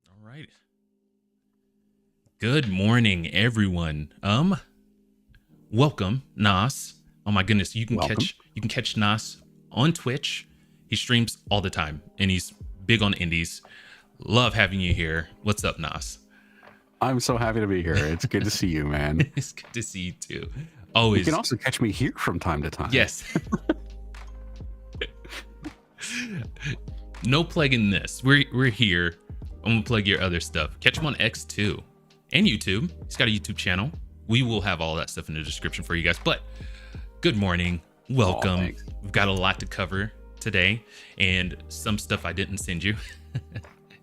All right. Good morning, everyone. Welcome, Nas. Oh my goodness, you can catch Nas on Twitch. He streams all the time, and he's big on indies. Love having you here. What's up, Nas? I'm so happy to be here. It's good to see you, man. It's good to see you too. Always. You can also catch me here from time to time. Yes. No plugging this. We're here. I'm gonna plug your other stuff. Catch him on X too, and YouTube. He's got a YouTube channel. We will have all that stuff in the description for you guys. But good morning, welcome. We've got a lot to cover today, and some stuff I didn't send you.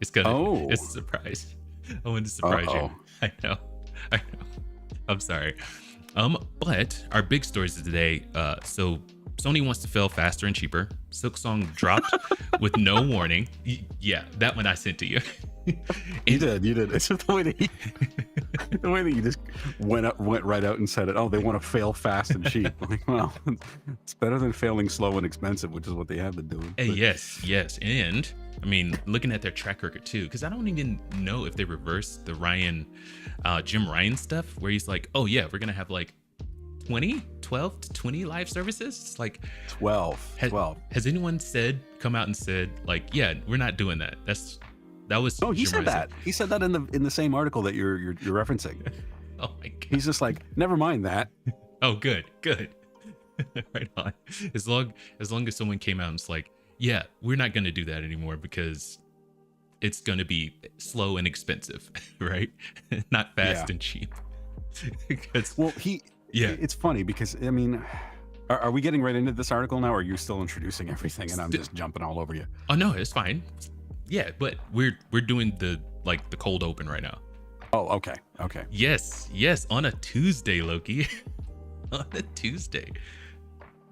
It's a surprise. I wanted to surprise you. I know. I'm sorry. But our big stories of today. So Sony wants to fail faster and cheaper. Silksong dropped with no warning. Yeah, that one I sent to you. You did. It's just the way that you just went right out and said it. Oh, they want to fail fast and cheap. Like, well, it's better than failing slow and expensive, which is what they have been doing. Yes. And I mean, looking at their track record too, because I don't even know if they reversed the Jim Ryan stuff, where he's like, oh yeah, we're gonna have like 12 to 20 live services. It's like 12. Has anyone come out and said like, yeah, we're not doing that? That was. Oh, he said that. He said that in the same article that you're referencing. Oh my god. He's just like, never mind that. Oh, good. Right on. As long as someone came out and was like, yeah, we're not going to do that anymore because it's going to be slow and expensive, right? Not fast and cheap. It's funny because, I mean, are we getting right into this article now, or are you still introducing everything and I'm just jumping all over you? Oh, no, it's fine. Yeah, but we're doing the cold open right now. Oh, okay. Yes, on a Tuesday, Loki. On a Tuesday.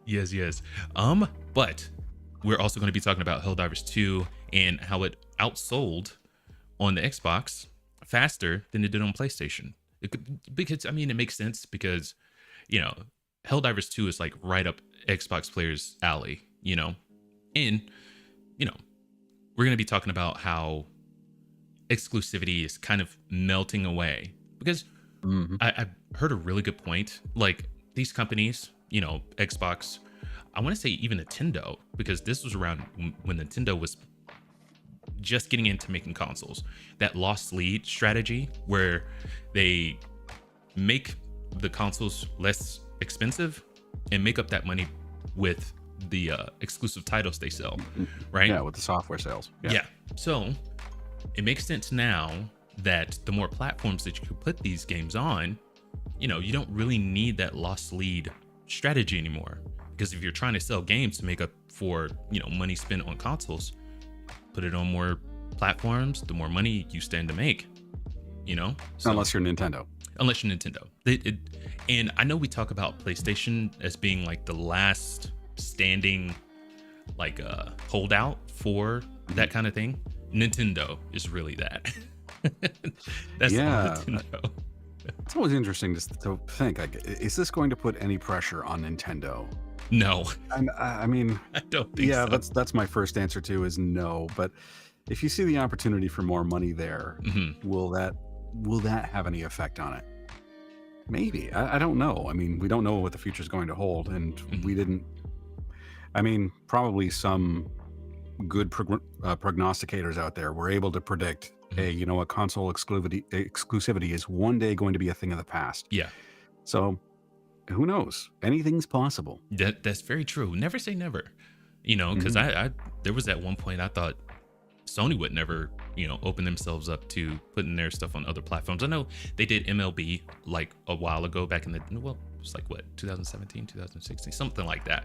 Yes. But we're also going to be talking about Helldivers 2 and how it outsold on the Xbox faster than it did on PlayStation. Because I mean, it makes sense because, you know, Helldivers 2 is like right up Xbox players' alley, you know, and you know, we're going to be talking about how exclusivity is kind of melting away because I've heard a really good point. Like these companies, you know, Xbox, I want to say even Nintendo, because this was around when Nintendo was just getting into making consoles, that lost lead strategy where they make the consoles less expensive and make up that money with the exclusive titles they sell, right? Yeah, with the software sales. Yeah. So it makes sense now that the more platforms that you can put these games on, you know, you don't really need that lost lead strategy anymore. Because if you're trying to sell games to make up for, you know, money spent on consoles, put it on more platforms, the more money you stand to make, you know? So, unless you're Nintendo. And I know we talk about PlayStation as being like the last standing like holdout for that kind of thing. Nintendo is really that. That's Nintendo. It's always interesting to think, like, is this going to put any pressure on Nintendo? No. And I mean, I don't think so. Yeah, that's my first answer to is no. But if you see the opportunity for more money there, will that have any effect on it? Maybe. I don't know. I mean, we don't know what the future is going to hold, and we didn't. I mean, probably some good prognosticators out there were able to predict, hey, you know what, console exclusivity is one day going to be a thing of the past. Yeah. So who knows? Anything's possible. That's very true. Never say never. You know, because I there was at one point I thought Sony would never, you know, open themselves up to putting their stuff on other platforms. I know they did MLB like a while ago, back in the, well, it was like what, 2017, 2016, something like that.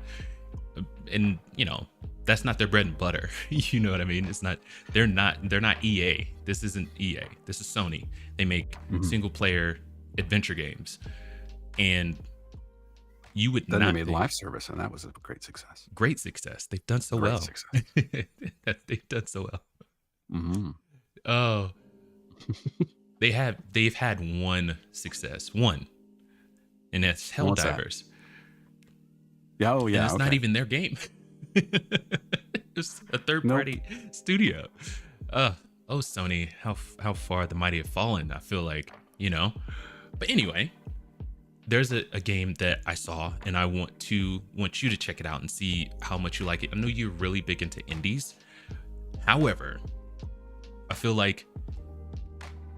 And you know, that's not their bread and butter. You know what I mean? It's not, they're not EA. This isn't EA. This is Sony. They make single player adventure games. And you would then not they made live service, and that was a great success. Great success. They've done so well. They've done so well. Oh, they've had one success, and that's Helldivers. Oh yeah, and it's not even their game. It's a third Nope. party studio. Oh, Sony, how far the mighty have fallen. I feel like, But anyway, there's a game that I saw, and I want you to check it out and see how much you like it. I know you're really big into indies. However, I feel like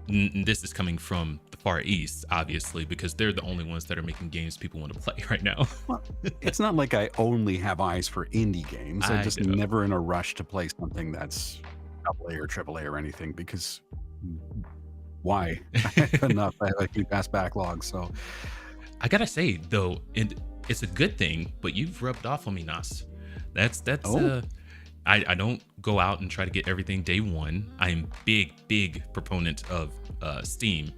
this is coming from the Far East, obviously, because they're the only ones that are making games people want to play right now. Well, it's not like I only have eyes for indie games. I'm just know. never in a rush to play something that's AA or AAA or anything, because why? I have enough. I have a huge ass backlog. So I gotta say though, it's a good thing, but you've rubbed off on me, Nas. That's I don't go out and try to get everything day one. I'm big proponent of Steam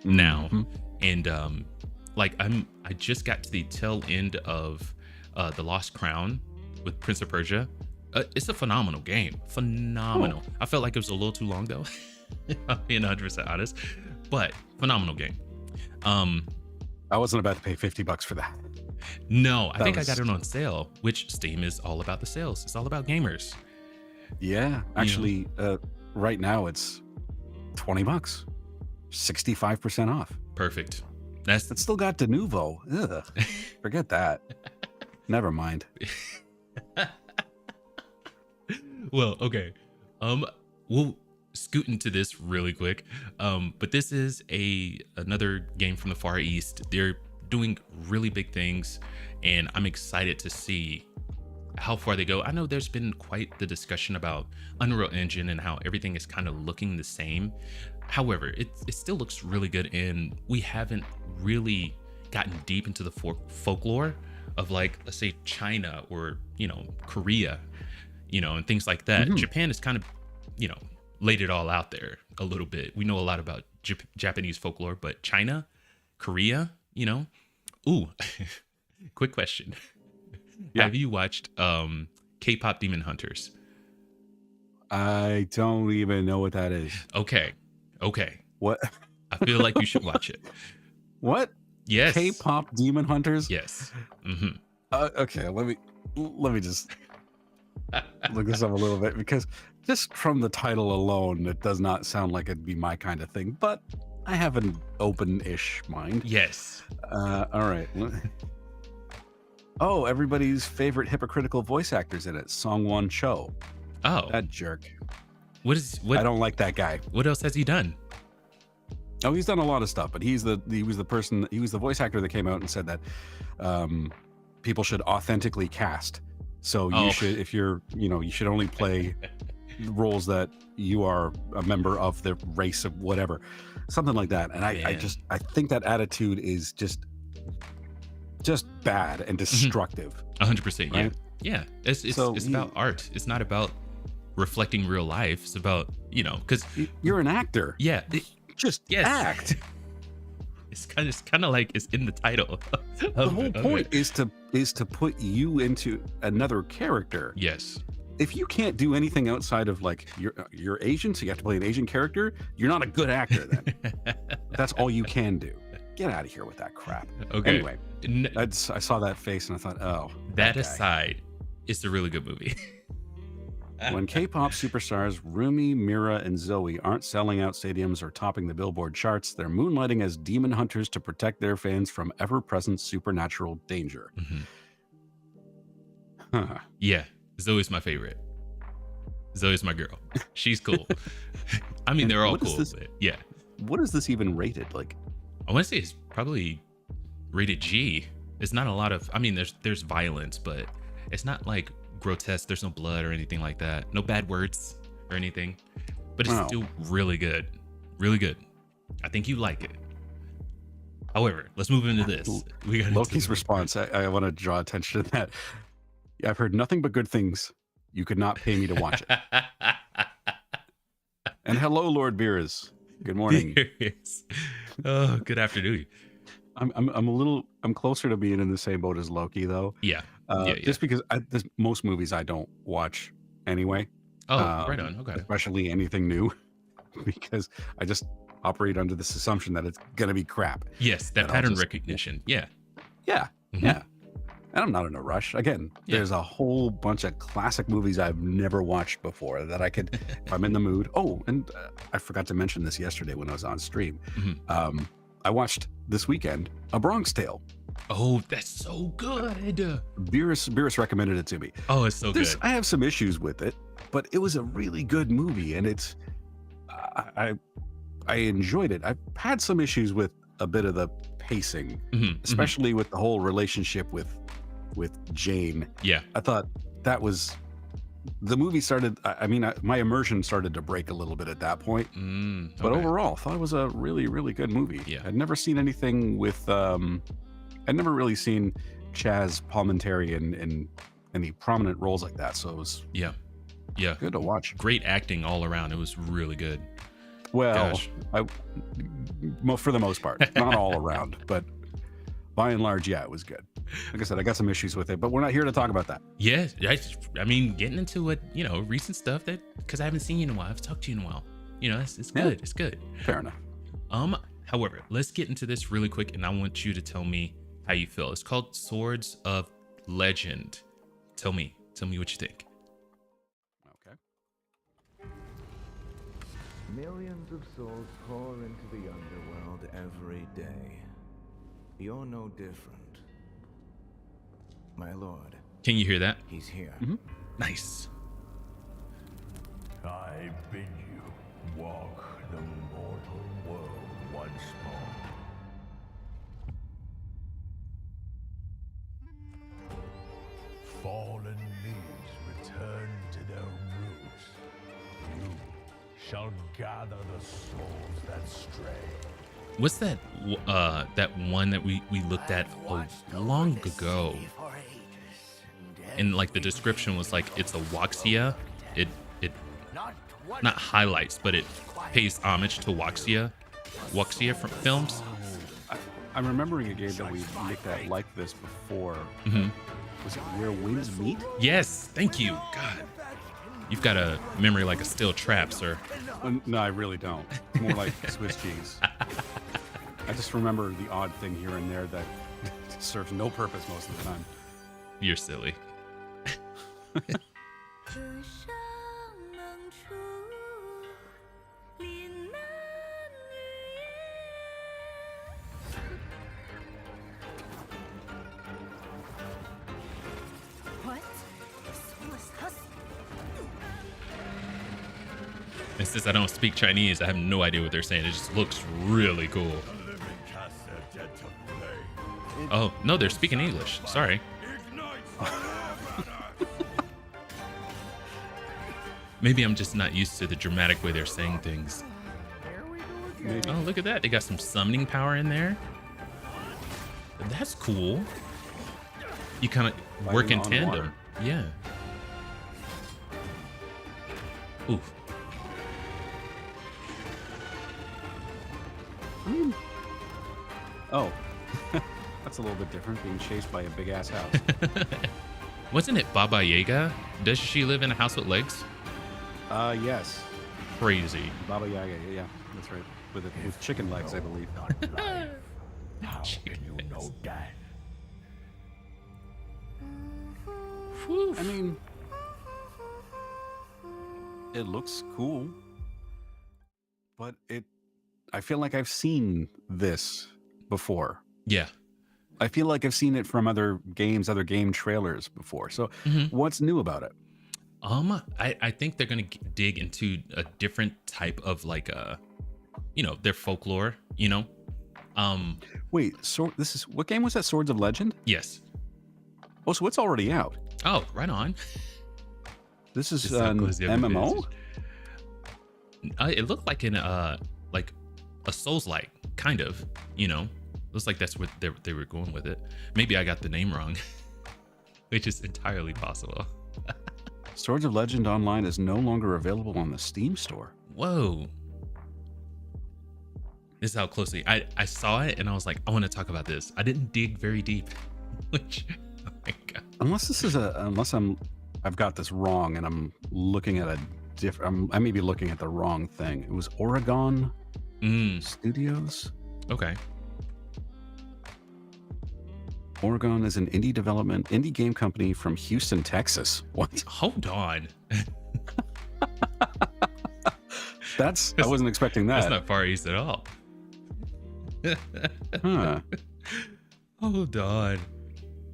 now. And I just got to the tail end of The Lost Crown with Prince of Persia. It's a phenomenal game. Phenomenal. Oh. I felt like it was a little too long though. I'm being 100% honest, but phenomenal game. I wasn't about to pay $50 for that. No, I think I got it on sale, which Steam is all about the sales. It's all about gamers. Yeah, actually, right now it's $20, 65% off. Perfect. It's still got Denuvo. Ugh, forget that. Never mind. Well, okay. We'll scoot into this really quick. But this is another game from the Far East. They're doing really big things, and I'm excited to see how far they go. I know there's been quite the discussion about Unreal Engine and how everything is kind of looking the same. However, it still looks really good, and we haven't really gotten deep into the folklore of, like, let's say China or, Korea, and things like that. Japan is kind of, laid it all out there a little bit. We know a lot about Japanese folklore, but China, Korea, Ooh, quick question. Yeah. Have you watched K-pop Demon Hunters? I don't even know what that is. Okay. What? I feel like you should watch it. What? Yes. K-pop Demon Hunters? Yes. Okay, let me just look this up a little bit, because just from the title alone, it does not sound like it'd be my kind of thing, but I have an open-ish mind. Yes. All right. Oh, everybody's favorite hypocritical voice actor's in it, Song-won Cho. Oh. That jerk. What? I don't like that guy. What else has he done? Oh, he's done a lot of stuff, but he was the voice actor that came out and said that people should authentically cast. So you should, if you're, you should only play roles that you are a member of the race of whatever, something like that. And I think that attitude is just bad and destructive. 100%. Right? Yeah. It's about art. It's not about reflecting real life. It's about, because you're an actor. Yeah. Act. It's kind of like it's in the title. The whole point is to put you into another character. Yes. If you can't do anything outside of, like, you're Asian, so you have to play an Asian character, you're not a good actor then. That's all you can do. Get out of here with that crap. Okay. Anyway, I saw that face and I thought, oh. That aside, it's a really good movie. When K-pop superstars Rumi, Mira, and Zoe aren't selling out stadiums or topping the Billboard charts, they're moonlighting as demon hunters to protect their fans from ever-present supernatural danger. Huh. Yeah, Zoe's my favorite. Zoe's my girl. She's cool. I mean, they're all cool. But yeah. What is this even rated? Like, I want to say it's probably rated G. It's not a lot of. I mean, there's violence, but it's not like grotesque. There's no blood or anything like that. No bad words or anything. But it's still really good. Really good. I think you like it. However, let's move into this. We got Loki's response. I want to draw attention to that. I've heard nothing but good things. You could not pay me to watch it. And hello, Lord Beers. Good morning. Oh, good afternoon. I'm closer to being in the same boat as Loki, though. Yeah. Just because most movies I don't watch anyway. Oh, right on. Okay. Especially anything new, because I just operate under this assumption that it's gonna be crap. Yes, that pattern recognition. Yeah. Yeah. Yeah. And I'm not in a rush. Again, Yeah. there's a whole bunch of classic movies I've never watched before that I could, if I'm in the mood. Oh, and I forgot to mention this yesterday when I was on stream. I watched this weekend A Bronx Tale. Oh, that's so good. Beerus recommended it to me. Oh, it's so good. I have some issues with it, but it was a really good movie, and it's I enjoyed it. I've had some issues with a bit of the pacing, especially with the whole relationship with Jane. Yeah. I thought that was the movie started. I mean, my immersion started to break a little bit at that point. But overall, I thought it was a really, really good movie. Yeah. I'd never seen anything with. I'd never really seen Chaz Palminteri in any prominent roles like that. So it was good to watch. Great acting all around. It was really good. Well, for the most part, not all around, but by and large, yeah, it was good. Like I said, I got some issues with it, but we're not here to talk about that. Yeah, I mean, getting into what, recent stuff because I haven't seen you in a while. I've talked to you in a while. It's good. Yeah. It's good. Fair enough. However, let's get into this really quick, and I want you to tell me how you feel. It's called Swords of Legend. Tell me what you think. Okay. Millions of souls pour into the underworld every day. You're no different. My lord. Can you hear that? He's here. Nice. I bid you walk the mortal world once more. Fallen leaves return to their roots. You shall gather the souls that stray. What's that that one that we looked at long ago? And like the description was like it's a Waxia. It not highlights, but it pays homage to Waxia from films. I'm remembering a game that we looked at like this before. Was it Where Winds Meet? Yes, thank you. God, you've got a memory like a steel trap, sir. No, I really don't. More like Swiss cheese. I just remember the odd thing here and there that serves no purpose most of the time. You're silly. And since I don't speak Chinese, I have no idea what they're saying. It just looks really cool. Oh, no, they're speaking English. Sorry. Maybe I'm just not used to the dramatic way they're saying things. Maybe. Oh, look at that. They got some summoning power in there. That's cool. You kind of work in tandem. Water. Yeah. Oof. Oh, that's a little bit different, being chased by a big ass house. Wasn't it Baba Yaga? Does she live in a house with legs? Yes. Crazy. Baba Yaga, yeah, that's right. With chicken legs, I believe. How can you know that? I mean, it looks cool, but I feel like I've seen this before. Yeah. I feel like I've seen it from other games, other game trailers before. So what's new about it? I think they're gonna dig into a different type of like their folklore, Wait, what game was that? Swords of Legend? Yes. Oh, so it's already out. Oh, right on. This is an MMO? It looked like like a Souls-like, kind of, Looks like that's what they were going with it. Maybe I got the name wrong, which is entirely possible. Swords of Legend Online is no longer available on the Steam store. Whoa. This is how closely I saw it and I was like, I want to talk about this. I didn't dig very deep. Which, oh my God. I've got this wrong and I'm looking at I may be looking at the wrong thing. It was Oregon Studios. Okay. Oregon is an indie game company from Houston, Texas. What? Hold on. I wasn't expecting that. That's not Far East at all. Huh. Hold on.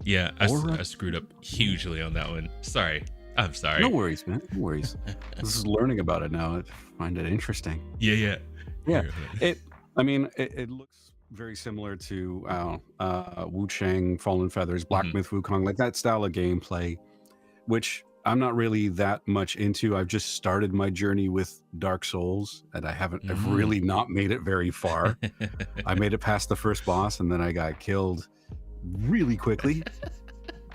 Yeah, I screwed up hugely on that one. Sorry. I'm sorry. No worries, man. No worries. This is learning about it now. I find it interesting. Yeah. It looks very similar to Wu Chang, Fallen Feathers, Black Myth Wukong, like that style of gameplay, which I'm not really that much into. I've just started my journey with Dark Souls, and I've really not made it very far. I made it past the first boss, and then I got killed really quickly.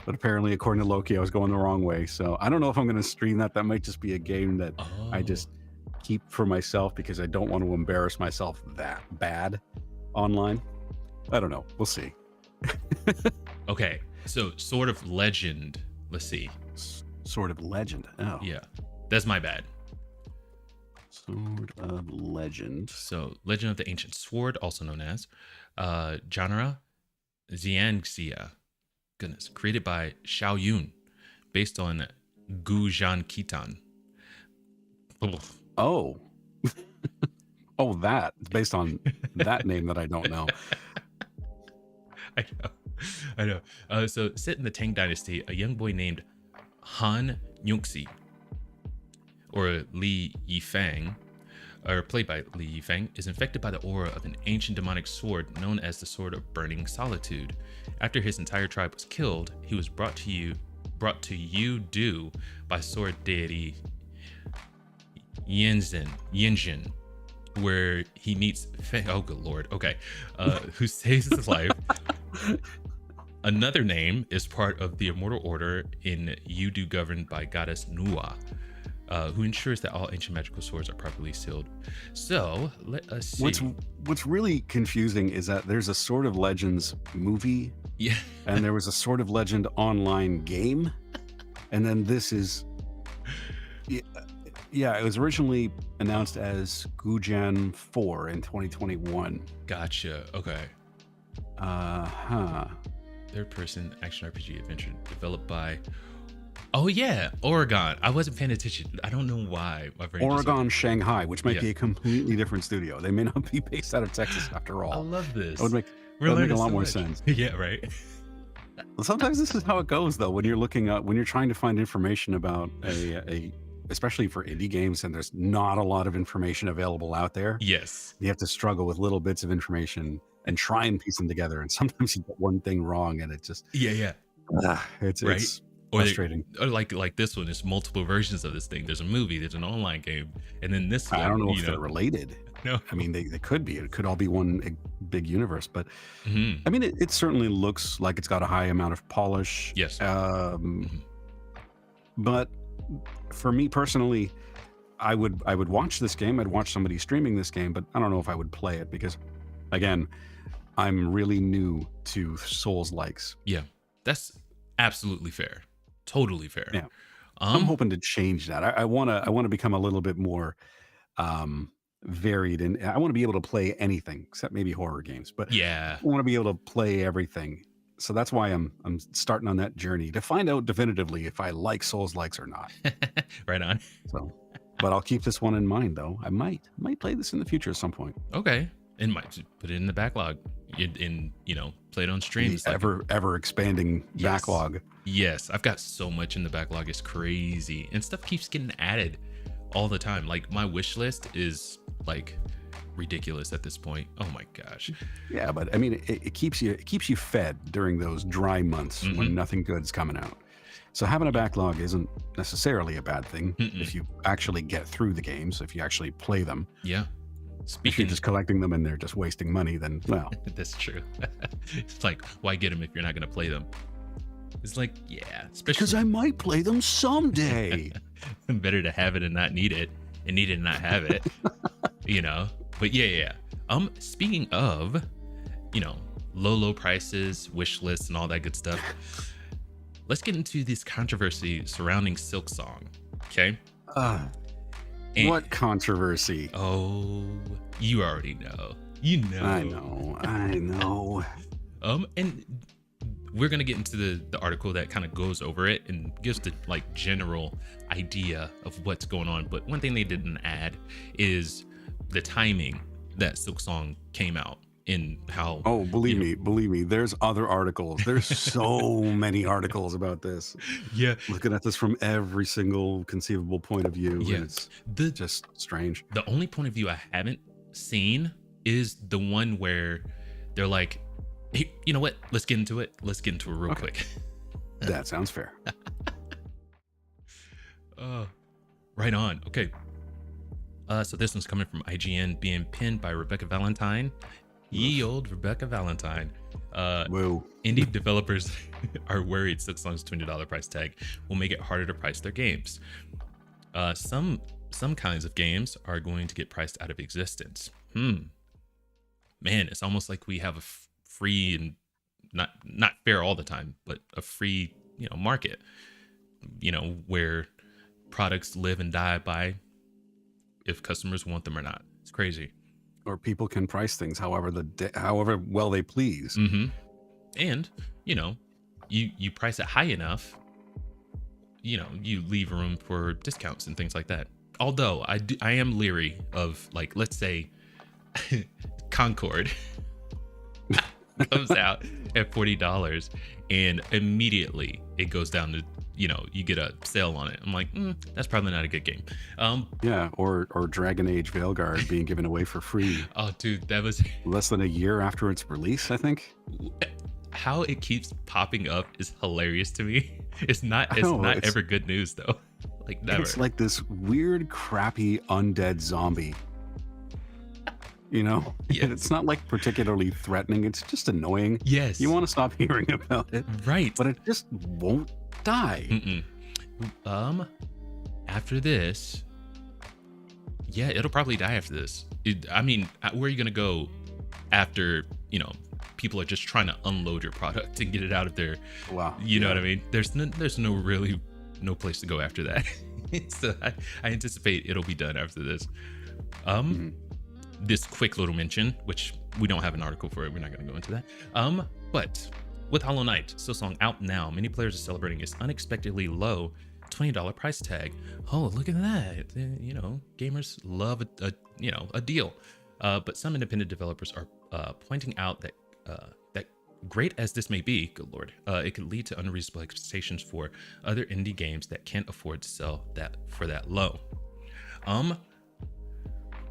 But apparently, according to Loki, I was going the wrong way. So I don't know if I'm going to stream that. That might just be a game that I just keep for myself because I don't want to embarrass myself that bad online. I don't know. We'll see. Okay. So Sword of Legend. Let's see. Sword of Legend. Oh. Yeah. That's my bad. Sword of Legend. So Legend of the Ancient Sword, also known as genre Xiangxia. Goodness. Created by Xiao Yun. Based on Gu Zhan Kitan. Oh. Oh, that. It's based on that name that I don't know. I know. So set in the Tang Dynasty, a young boy named Han Yongxi, or Li Yifang, or played by Li Yifang, is infected by the aura of an ancient demonic sword known as the Sword of Burning Solitude. After his entire tribe was killed, he was brought to Yu Du by sword deity Yinjin, where he meets oh good lord, okay, who saves his life. Another name is part of the immortal order in Yudu governed by goddess Nuwa, who ensures that all ancient magical swords are properly sealed. So let us see. What's really confusing is that there's a Sword of Legends movie, and there was a Sword of Legend online game, and then this is, it was originally announced as Gujan 4 in 2021. Gotcha. Okay. Third-person action RPG adventure developed by, Oregon. I wasn't paying attention. I don't know why. Oregon Shanghai, which might be a completely different studio. They may not be based out of Texas after all. I love this. It would make a lot more sense. Yeah, right. Sometimes this is how it goes, though. When you're trying to find information about especially for indie games, and there's not a lot of information available out there. Yes. You have to struggle with little bits of information and try and piece them together. And sometimes you get one thing wrong, and it just it's frustrating. Or like this one, there's multiple versions of this thing. There's a movie, there's an online game, and then this one, I don't know if they're related. No, I mean they could be. It could all be one big universe. But I mean, it certainly looks like it's got a high amount of polish. Yes. But for me personally, I would watch this game. I'd watch somebody streaming this game, but I don't know if I would play it because, again, I'm really new to Souls likes. Yeah, that's absolutely fair. Totally fair. Yeah, I'm hoping to change that. I want to become a little bit more varied, and I want to be able to play anything except maybe horror games. But yeah, I want to be able to play everything. So that's why I'm starting on that journey to find out definitively if I like Souls likes or not. Right on. So, but I'll keep this one in mind though. I might play this in the future at some point. Okay, and might put it in the backlog. In play it on streams. The ever expanding backlog. Yes, I've got so much in the backlog. It's crazy, and stuff keeps getting added all the time. Like my wish list is like ridiculous at this point. Oh my gosh. Yeah, but I mean, it keeps you fed during those dry months when nothing good is coming out. So having a backlog isn't necessarily a bad thing if you actually get through the games, if you actually play them. Yeah. If you're just collecting them and they're just wasting money, then well, that's true. It's like, why get them if you're not going to play them? It's like, yeah, especially because I might play them someday. Better to have it and not need it, and need it and not have it. But yeah. Speaking of, low prices, wish lists, and all that good stuff, let's get into this controversy surrounding Silksong. Okay. What controversy? Oh, you already know. I know. And we're gonna get into the article that kind of goes over it and gives the like general idea of what's going on. But one thing they didn't add is the timing that Silksong came out and how. Oh, believe me, there's other articles. There's so many articles about this. Yeah, Looking at this from every single conceivable point of view. Yeah. And it's just strange. The only point of view I haven't seen is the one where they're like, hey, you know what? Let's get into it. Let's get into it real quick. That sounds fair. Right on. Okay. So this one's coming from IGN, being pinned by Rebecca Valentine. Ye old Rebecca Valentine. Whoa. Indie developers are worried Silksong's $20 price tag will make it harder to price their games. Some kinds of games are going to get priced out of existence. Man, it's almost like we have a free and not fair all the time, but a free, market, where products live and die by if customers want them or not. It's crazy. Or people can price things however well they please. Mm-hmm. And you price it high enough, you leave room for discounts and things like that. Although I am leery of, like, let's say Concord comes out at $40 and immediately it goes down to, you get a sale on it. I'm like, that's probably not a good game. Yeah, or Dragon Age Veilguard being given away for free. Oh, dude, that was less than a year after its release, I think. How it keeps popping up is hilarious to me. It's not ever good news though. Like, never. It's like this weird, crappy undead zombie. Yeah. It's not like particularly threatening. It's just annoying. Yes. You want to stop hearing about it. Right. But it just won't die. After this, yeah, it'll probably die after this. Where are you gonna go after people are just trying to unload your product and get it out of there? Wow. You know what I mean? There's no place to go after that. So I anticipate it'll be done after this. This quick little mention, which we don't have an article for it, we're not going to go into that. But with Hollow Knight, Silksong out now, many players are celebrating its unexpectedly low $20 price tag. Oh, look at that! Gamers love a deal. But some independent developers are pointing out that that great as this may be, good lord, it could lead to unreasonable expectations for other indie games that can't afford to sell that for that low.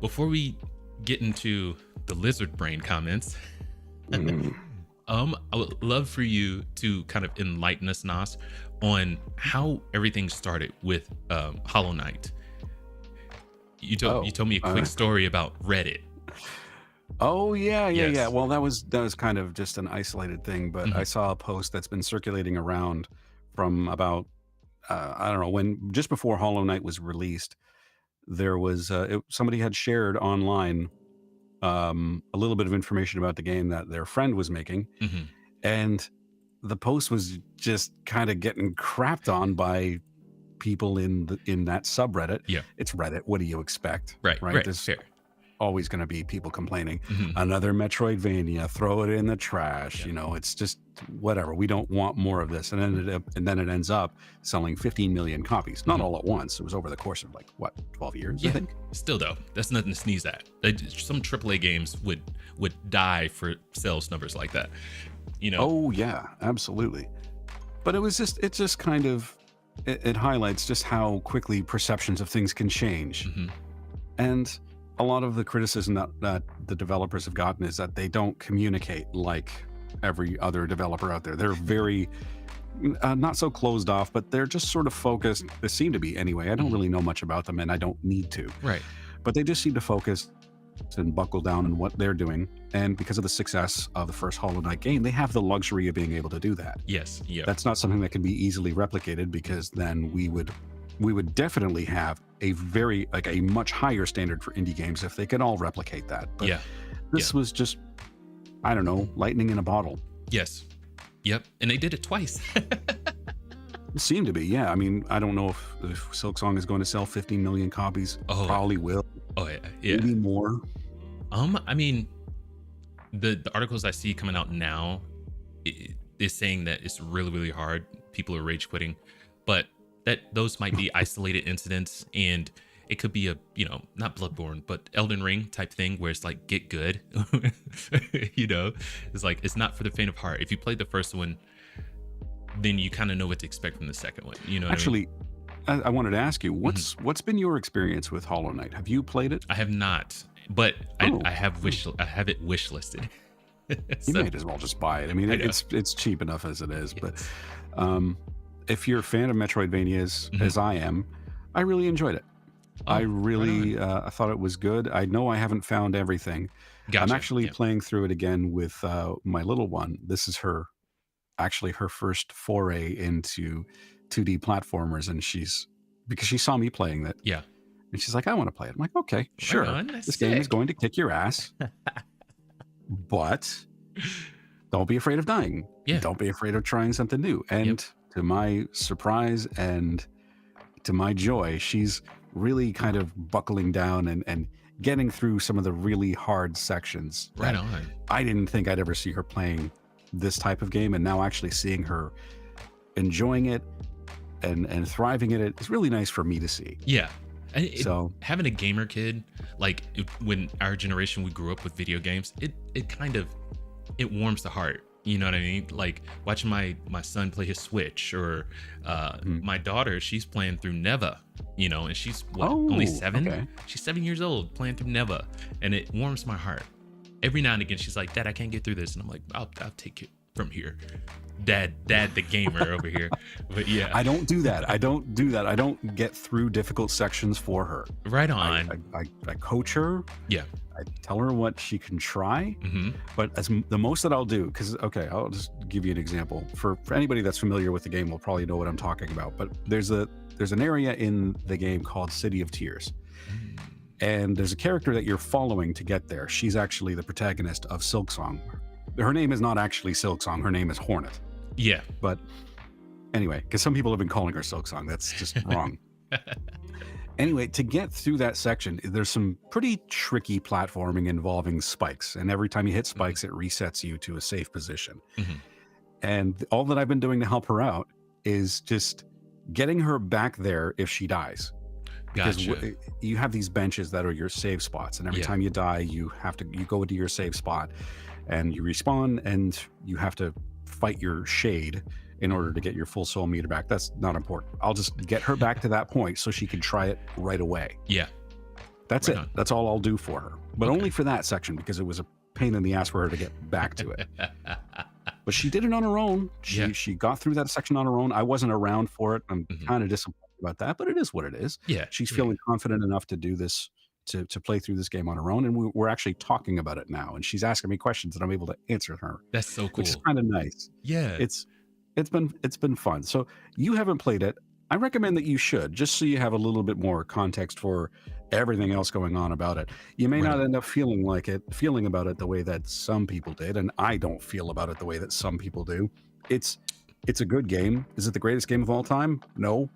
Before we get into the lizard brain comments, I would love for you to kind of enlighten us, Nas, on how everything started with Hollow Knight. You told me a quick story about Reddit. Oh yeah. Yes. Well, that was kind of just an isolated thing, but I saw a post that's been circulating around from about I don't know when, just before Hollow Knight was released. There was somebody had shared online a little bit of information about the game that their friend was making, and the post was just kind of getting crapped on by people in that subreddit. Yeah, it's Reddit. What do you expect? Right. There's fair. Always going to be people complaining. Another Metroidvania, throw it in the trash. It's just whatever. We don't want more of this. And then it ends up selling 15 million copies. Not all at once. It was over the course of 12 years, I think. Still though, that's nothing to sneeze at. Some AAA games would die for sales numbers like that. Oh yeah, absolutely. But it just kind of it highlights just how quickly perceptions of things can change. And a lot of the criticism that the developers have gotten is that they don't communicate like every other developer out there. They're very not so closed off, but they're just sort of focused. They seem to be anyway. I don't really know much about them, and I don't need to. Right. But they just seem to focus and buckle down on what they're doing. And because of the success of the first Hollow Knight game, they have the luxury of being able to do that. Yes. Yeah. That's not something that can be easily replicated, because then we would definitely have a much higher standard for indie games if they could all replicate that. But this was just, I don't know, lightning in a bottle. Yes. Yep. And they did it twice. It seemed to be, yeah. I mean, I don't know if Silksong is going to sell 15 million copies. Oh, probably will. Oh yeah. Maybe more. I mean, the articles I see coming out now, is saying that it's really, really hard. People are rage quitting, but those might be isolated incidents, and it could be a, not Bloodborne, but Elden Ring type thing where it's like, get good. It's like, it's not for the faint of heart. If you played the first one, then you kind of know what to expect from the second one. Actually, I wanted to ask you, what's been your experience with Hollow Knight? Have you played it? I have not, but I have it wish listed. You might as well just buy it. I mean, it's cheap enough as it is. Yes. But if you're a fan of Metroidvanias, as I am, I really enjoyed it. I really I thought it was good. I know I haven't found everything. Gotcha. I'm actually playing through it again with my little one. This is her first foray into 2D platformers, and because she saw me playing that. Yeah. And she's like, I want to play it. I'm like, okay, sure. This game is going to kick your ass. But don't be afraid of dying. Yeah. Don't be afraid of trying something new. And to my surprise and to my joy, she's really kind of buckling down and getting through some of the really hard sections. Right on. I didn't think I'd ever see her playing this type of game, and now actually seeing her enjoying it and thriving in it is really nice for me to see. Yeah. So having a gamer kid, like when our generation, we grew up with video games, it warms the heart. You know what I mean? Like watching my son play his Switch, or my daughter, she's playing through Neva, and she's only 7. Okay. She's 7 years old playing through Neva, and it warms my heart. Every now and again, she's like, Dad, I can't get through this. And I'm like, I'll take it from here. Dad, the gamer over here. But yeah. I don't do that. I don't get through difficult sections for her. Right on. I coach her. Yeah. I tell her what she can try. But the most that I'll do, because, okay, I'll just give you an example. For anybody that's familiar with the game will probably know what I'm talking about. But there's an area in the game called City of Tears. And there's a character that you're following to get there. She's actually the protagonist of Silksong. Her name is not actually Silksong. Her name is Hornet. Yeah. But anyway, because some people have been calling her Silksong. That's just wrong. Anyway, to get through that section, there's some pretty tricky platforming involving spikes. And every time you hit spikes, it resets you to a safe position. And all that I've been doing to help her out is just getting her back there if she dies. Because you have these benches that are your save spots, and every time you die, you go into your save spot, and you respawn, and you have to fight your shade in order to get your full soul meter back. That's not important. I'll just get her back to that point so she can try it right away. Yeah, that's it. That's all I'll do for her, but only for that section, because it was a pain in the ass for her to get back to it. But she did it on her own. She got through that section on her own. I wasn't around for it. I'm kind of disappointed about that, but it is what it is. Yeah, she's feeling confident enough to do this, to play through this game on her own, and we're actually talking about it now, and she's asking me questions and I'm able to answer her. That's so cool. Which is kind of nice. Yeah, it's been fun. So you haven't played it. I recommend that you should, just so you have a little bit more context for everything else going on about it. You may not end up feeling about it the way that some people did, and I don't feel about it the way that some people do. It's a good game. Is it the greatest game of all time? No.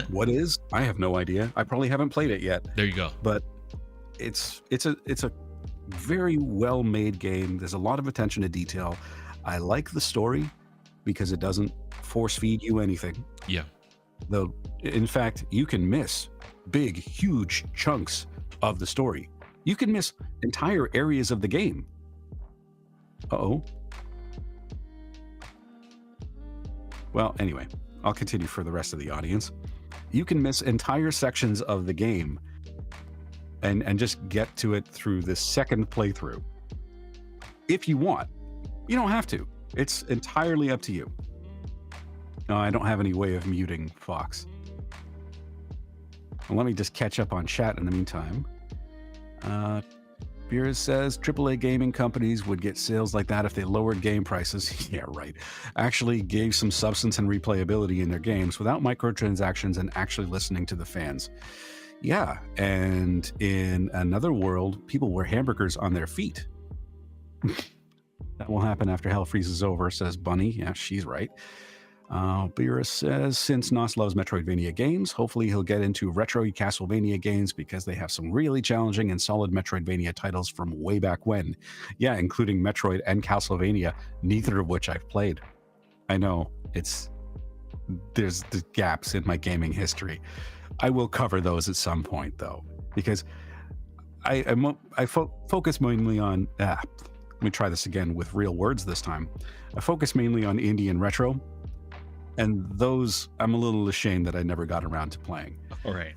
What is? I have no idea. I probably haven't played it yet. There you go. But it's a very well made game. There's a lot of attention to detail. I like the story because it doesn't force feed you anything. Yeah. Though, in fact, you can miss big, huge chunks of the story. You can miss entire areas of the game. Uh-oh. Well, anyway, I'll continue for the rest of the audience. You can miss entire sections of the game and just get to it through the second playthrough. If you want. You don't have to. It's entirely up to you. No, I don't have any way of muting Fox. Well, let me just catch up on chat in the meantime. Beers says AAA gaming companies would get sales like that if they lowered game prices. Yeah, right. Actually gave some substance and replayability in their games without microtransactions and actually listening to the fans. Yeah, and in another world, people wear hamburgers on their feet. That will happen after hell freezes over, says Bunny. Yeah, she's right. Beerus says, since Nos loves Metroidvania games, hopefully he'll get into retro Castlevania games because they have some really challenging and solid Metroidvania titles from way back when. Yeah, including Metroid and Castlevania, neither of which I've played. I know, there's the gaps in my gaming history. I will cover those at some point, though, because I focus mainly on... let me try this again with real words this time. I focus mainly on indie and retro. And those, I'm a little ashamed that I never got around to playing. All right.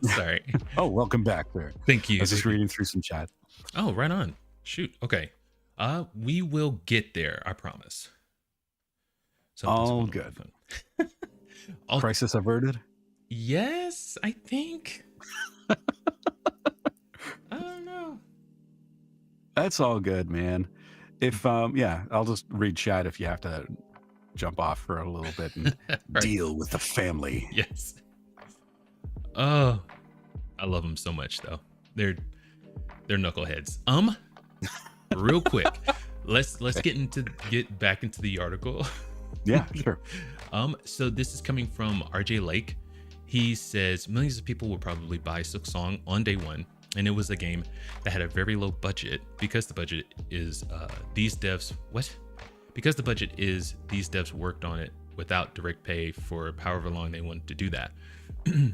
Sorry. Oh, welcome back there. Thank you. I was just reading through some chat. Oh, right on. Shoot. Okay. We will get there. I promise. All good. Crisis averted? Yes, I think. I don't know. That's all good, man. If, I'll just read chat if you have to jump off for a little bit and Right. deal with the family. Yes. Oh, I love them so much though. They're knuckleheads. Real quick, let's get back into the article. Yeah, sure. So this is coming from RJ Lake. He says millions of people will probably buy Silksong on day one, and it was a game that had a very low budget because the budget is these devs worked on it without direct pay for however long they wanted to do that. I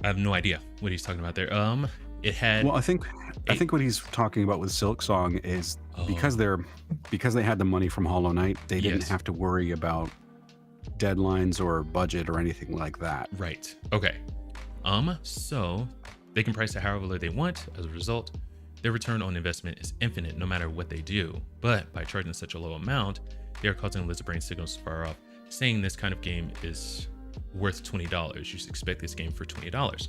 have no idea what he's talking about there. It had... Well, I think what he's talking about with Silksong is because they had the money from Hollow Knight, they didn't have to worry about deadlines or budget or anything like that. Right. Okay. So they can price it however they want. As a result, their return on investment is infinite no matter what they do. But by charging such a low amount, they are causing lizard brain signals to fire off, saying this kind of game is worth $20. You should expect this game for $20.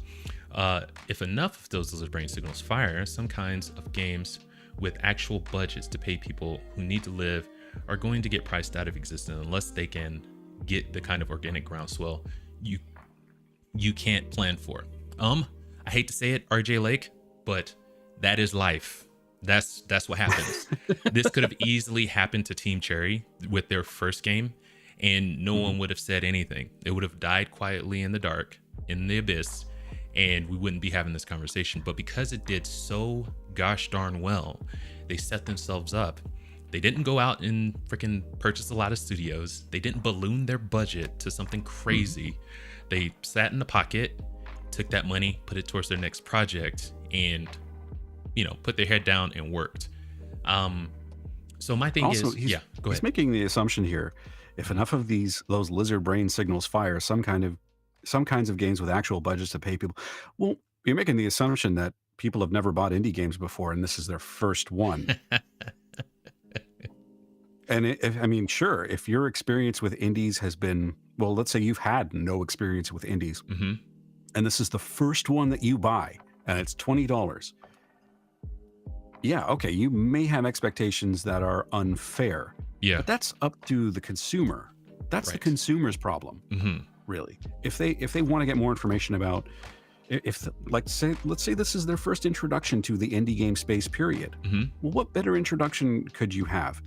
If enough of those lizard brain signals fire, some kinds of games with actual budgets to pay people who need to live are going to get priced out of existence unless they can get the kind of organic groundswell you can't plan for. I hate to say it, RJ Lake, but that is life. That's what happens. This could have easily happened to Team Cherry with their first game, and no one would have said anything. It would have died quietly in the dark, in the abyss, and we wouldn't be having this conversation. But because it did so gosh darn well, they set themselves up. They didn't go out and freaking purchase a lot of studios. They didn't balloon their budget to something crazy. They sat in the pocket, took that money, put it towards their next project, and put their head down and worked. So my thing also, go ahead. He's making the assumption here, if enough of those lizard brain signals fire, some kinds of games with actual budgets to pay people. Well, you're making the assumption that people have never bought indie games before, and this is their first one. And sure, if your experience with indies has been, well, let's say you've had no experience with indies, and this is the first one that you buy, and it's $20. Yeah, okay, you may have expectations that are unfair. Yeah. But that's up to the consumer. That's the consumer's problem, really. If they want to get more information about, let's say this is their first introduction to the indie game space, period. Well, what better introduction could you have?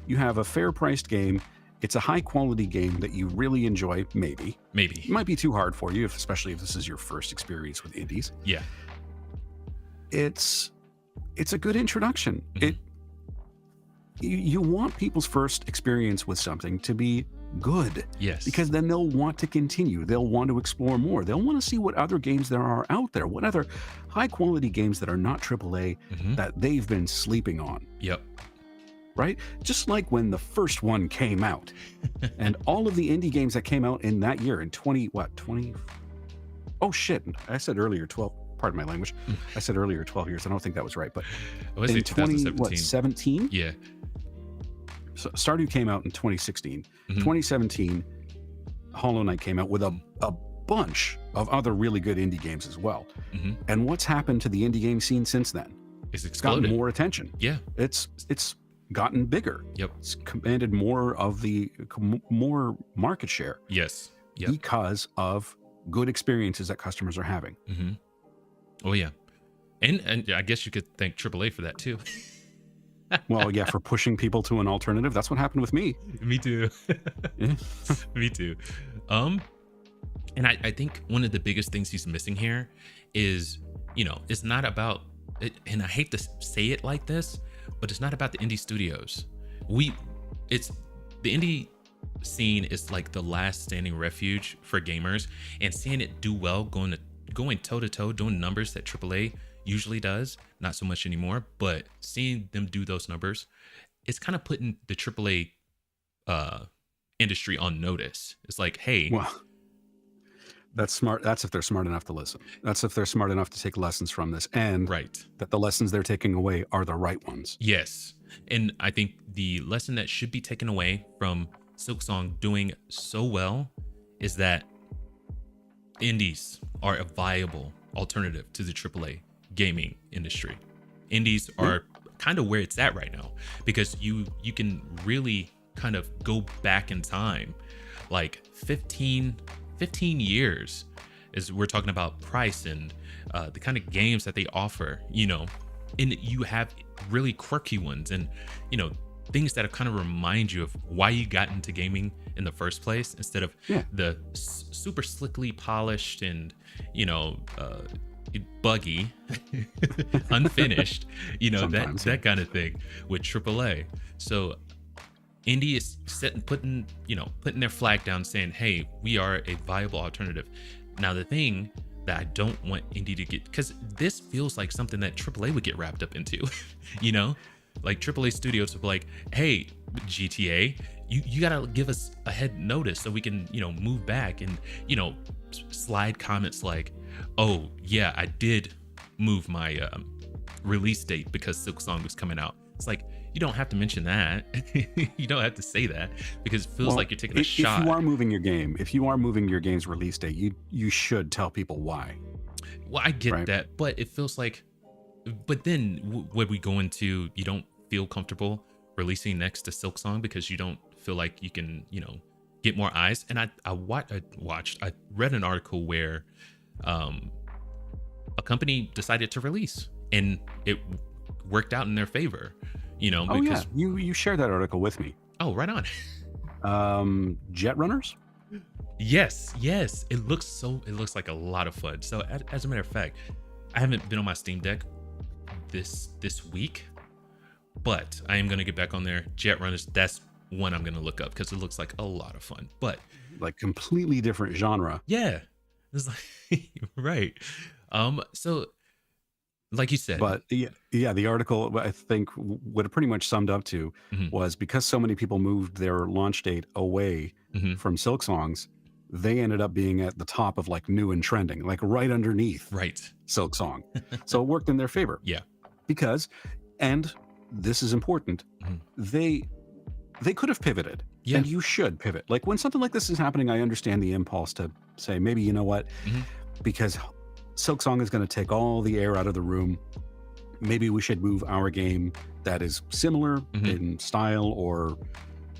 You have a fair-priced game. It's a high-quality game that you really enjoy, maybe. It might be too hard for you, especially if this is your first experience with indies. Yeah. It's a good introduction. You want people's first experience with something to be good. Yes. Because then they'll want to continue. They'll want to explore more. They'll want to see what other games there are out there, what other high-quality games that are not AAA that they've been sleeping on. Yep. Right? Just like when the first one came out. And all of the indie games that came out in that year in 20... Oh, shit. I said earlier 12... Pardon my language. I said earlier 12 years. I don't think that was right, but in 2017? Yeah. So Stardew came out in 2016. 2017, Hollow Knight came out with a bunch of other really good indie games as well. And what's happened to the indie game scene since then? It's exploded. It's gotten more attention. Yeah. It's gotten bigger. Yep. It's commanded more market share. Yes. Yep. Because of good experiences that customers are having. Oh yeah. And I guess you could thank AAA for that too. Well, yeah, for pushing people to an alternative. That's what happened with me. Me too. Yeah. Me too. And I think one of the biggest things he's missing here is, it's not about it, and I hate to say it like this, but it's not about the indie studios. It's the indie scene is like the last standing refuge for gamers, and seeing it do well, going toe to toe, doing numbers that AAA usually does, not so much anymore, but seeing them do those numbers, it's kind of putting the AAA industry on notice. It's like, hey, Well, that's smart. That's if they're smart enough to listen. That's if they're smart enough to take lessons from this, and right. that the lessons they're taking away are the right ones. Yes. And I think the lesson that should be taken away from Silksong doing so well is that indies are a viable alternative to the AAA gaming industry. Indies are kind of where it's at right now, because you can really kind of go back in time, like 15 years, as we're talking about price and the kind of games that they offer, and you have really quirky ones, and things that kind of remind you of why you got into gaming in the first place, instead of the super slickly polished and buggy unfinished that kind of thing with AAA. So indie is putting their flag down, saying, hey, we are a viable alternative. Now the thing that I don't want indie to get, because this feels like something that AAA would get wrapped up into, like AAA studios would be like, hey, GTA, you gotta give us a head notice so we can move back, and slide comments like, oh yeah, I did move my release date because Silksong was coming out. It's like, you don't have to mention that. You don't have to say that, because it feels like you're taking a shot. If you are moving your game's release date, you should tell people why. Well, I get that, but it feels like, but then when we go into, you don't feel comfortable releasing next to Silksong because you don't feel like you can, get more eyes. And I read an article where a company decided to release, and it worked out in their favor. Because you shared that article with me. Oh, right on. Jet Runners? Yes. It looks like a lot of fun. So as a matter of fact, I haven't been on my Steam Deck this week, but I am gonna get back on there. Jet Runners, that's one I'm gonna look up because it looks like a lot of fun. But like completely different genre. Yeah. It's like right. So like you said, but the article, I think what it pretty much summed up to was, because so many people moved their launch date away from Silksong's, they ended up being at the top of like new and trending, like right underneath Silksong. So it worked in their favor. Yeah. Because, and this is important, they could have pivoted. Yeah. And you should pivot. Like when something like this is happening, I understand the impulse to say, maybe, you know what, because Silksong is going to take all the air out of the room. Maybe we should move our game that is similar in style or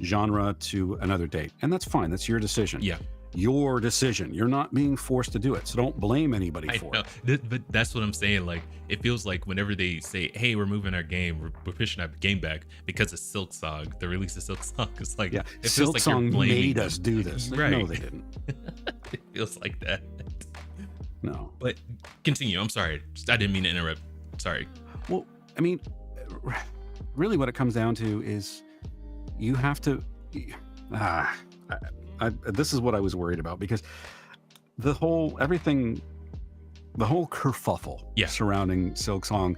genre to another date. And that's fine. That's your decision. Yeah. Your decision. You're not being forced to do it. So don't blame anybody for it. But that's what I'm saying. Like, it feels like whenever they say, hey, we're moving our game, we're pushing our game back because of Silksong, the release of Silksong, it's like, it feels like you're Silksong blaming made us do this. Right. No, they didn't. It feels like that. No. But continue. I'm sorry. I didn't mean to interrupt. Sorry. Well, I mean, really what it comes down to is you have to... this is what I was worried about, because the whole kerfuffle surrounding Silksong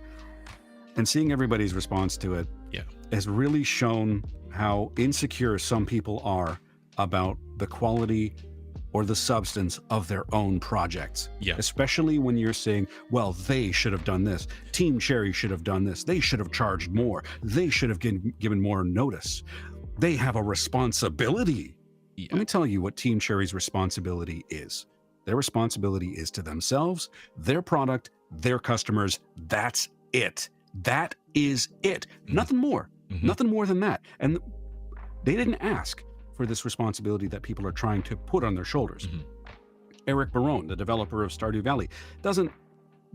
and seeing everybody's response to it has really shown how insecure some people are about the quality or the substance of their own projects. Yeah. Especially when you're saying, well, they should have done this. Team Cherry should have done this. They should have charged more. They should have given more notice. They have a responsibility. Yeah. Let me tell you what Team Cherry's responsibility is. Their responsibility is to themselves, their product, their customers. That's it. That is it. Nothing more. Nothing more than that. And they didn't ask for this responsibility that people are trying to put on their shoulders. Eric Barone, the developer of Stardew Valley,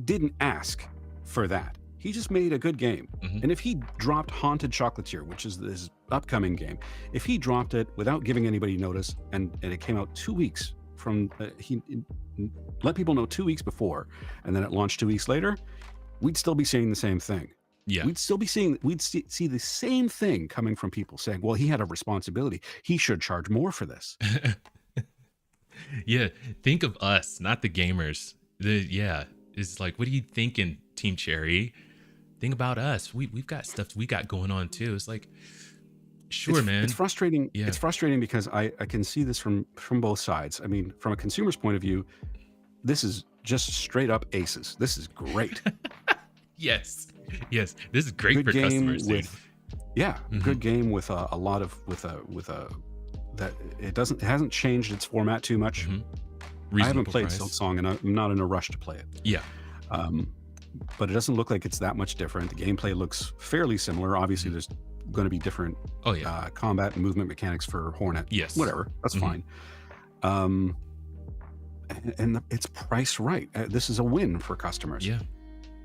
didn't ask for that. He just made a good game. And if he dropped Haunted Chocolatier, which is this upcoming game, if he dropped it without giving anybody notice, and it came out 2 weeks from, he let people know 2 weeks before, and then it launched 2 weeks later, we'd still be saying the same thing. Yeah. We'd still be see the same thing coming from people saying, well, he had a responsibility. He should charge more for this. Yeah. Think of us, not the gamers. It's like, what are you thinking, Team Cherry? Think about us. We've got stuff we got going on too. It's like, sure, man. It's frustrating. Yeah. It's frustrating because I can see this from both sides. I mean, from a consumer's point of view, this is just straight up aces. This is great. Yes. This is great for customers, dude. Good game with a lot of that it hasn't changed its format too much. I haven't played Silksong, and I'm not in a rush to play it. Yeah. But it doesn't look like it's that much different. The gameplay looks fairly similar. Obviously, there's going to be different combat and movement mechanics for Hornet. Yes. Whatever. That's fine. And it's priced right. This is a win for customers. Yeah.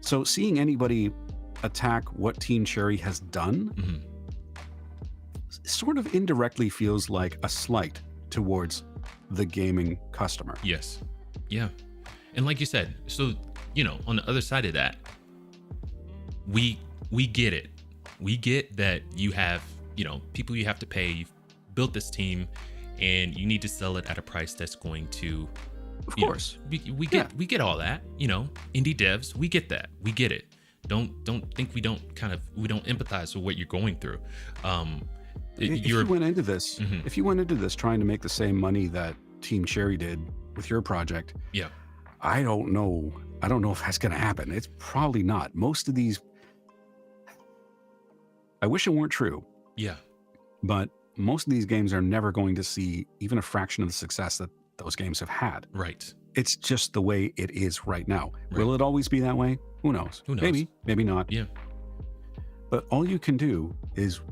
So seeing anybody attack what Team Cherry has done sort of indirectly feels like a slight towards the gaming customer. Yes. Yeah. And like you said, so, on the other side of that, we get it. We get that you have, people you have to pay. You've built this team and you need to sell it at a price that's going to, of course, we get all that, indie devs, we get that. We get it. Don't think we don't empathize with what you're going through. If you went into this trying to make the same money that Team Cherry did with your project, I don't know if that's going to happen. It's probably not. Most of these, I wish it weren't true. Yeah. But most of these games are never going to see even a fraction of the success that those games have had. Right. It's just the way it is right now. Right. Will it always be that way? Who knows? Maybe not. Yeah. But all you can do is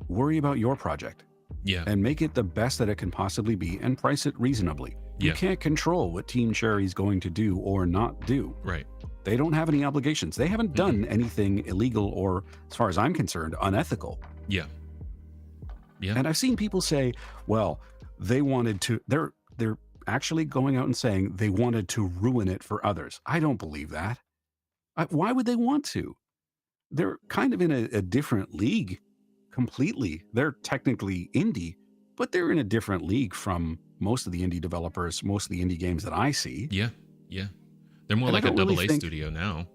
worry about your project. Yeah. And make it the best that it can possibly be and price it reasonably. You can't control what Team Cherry is going to do or not do. Right. They don't have any obligations. They haven't done anything illegal or, as far as I'm concerned, unethical. Yeah. Yeah. And I've seen people say, well, they wanted to, they're actually going out and saying they wanted to ruin it for others. I don't believe that. Why would they want to? They're kind of in a different league completely. They're technically indie, but they're in a different league from most of the indie developers, most of the indie games that I see. Yeah. Yeah. They're more like a AA studio now.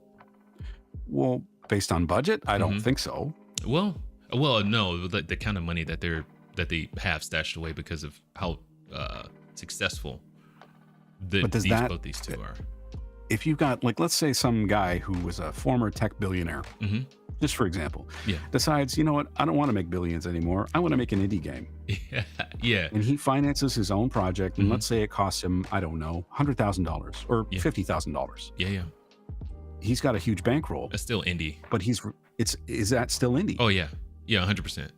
Well, based on budget, I don't think so. Well, no, the kind of money that they have stashed away because of how successful both these two are. If you've got, like, let's say some guy who was a former tech billionaire, just for example, decides, you know what, I don't want to make billions anymore. I want to make an indie game. Yeah. And he finances his own project, and let's say it costs him, I don't know, $100,000 or $50,000. Yeah. He's got a huge bankroll. That's still indie. But is that still indie? Oh yeah. Yeah, 100%.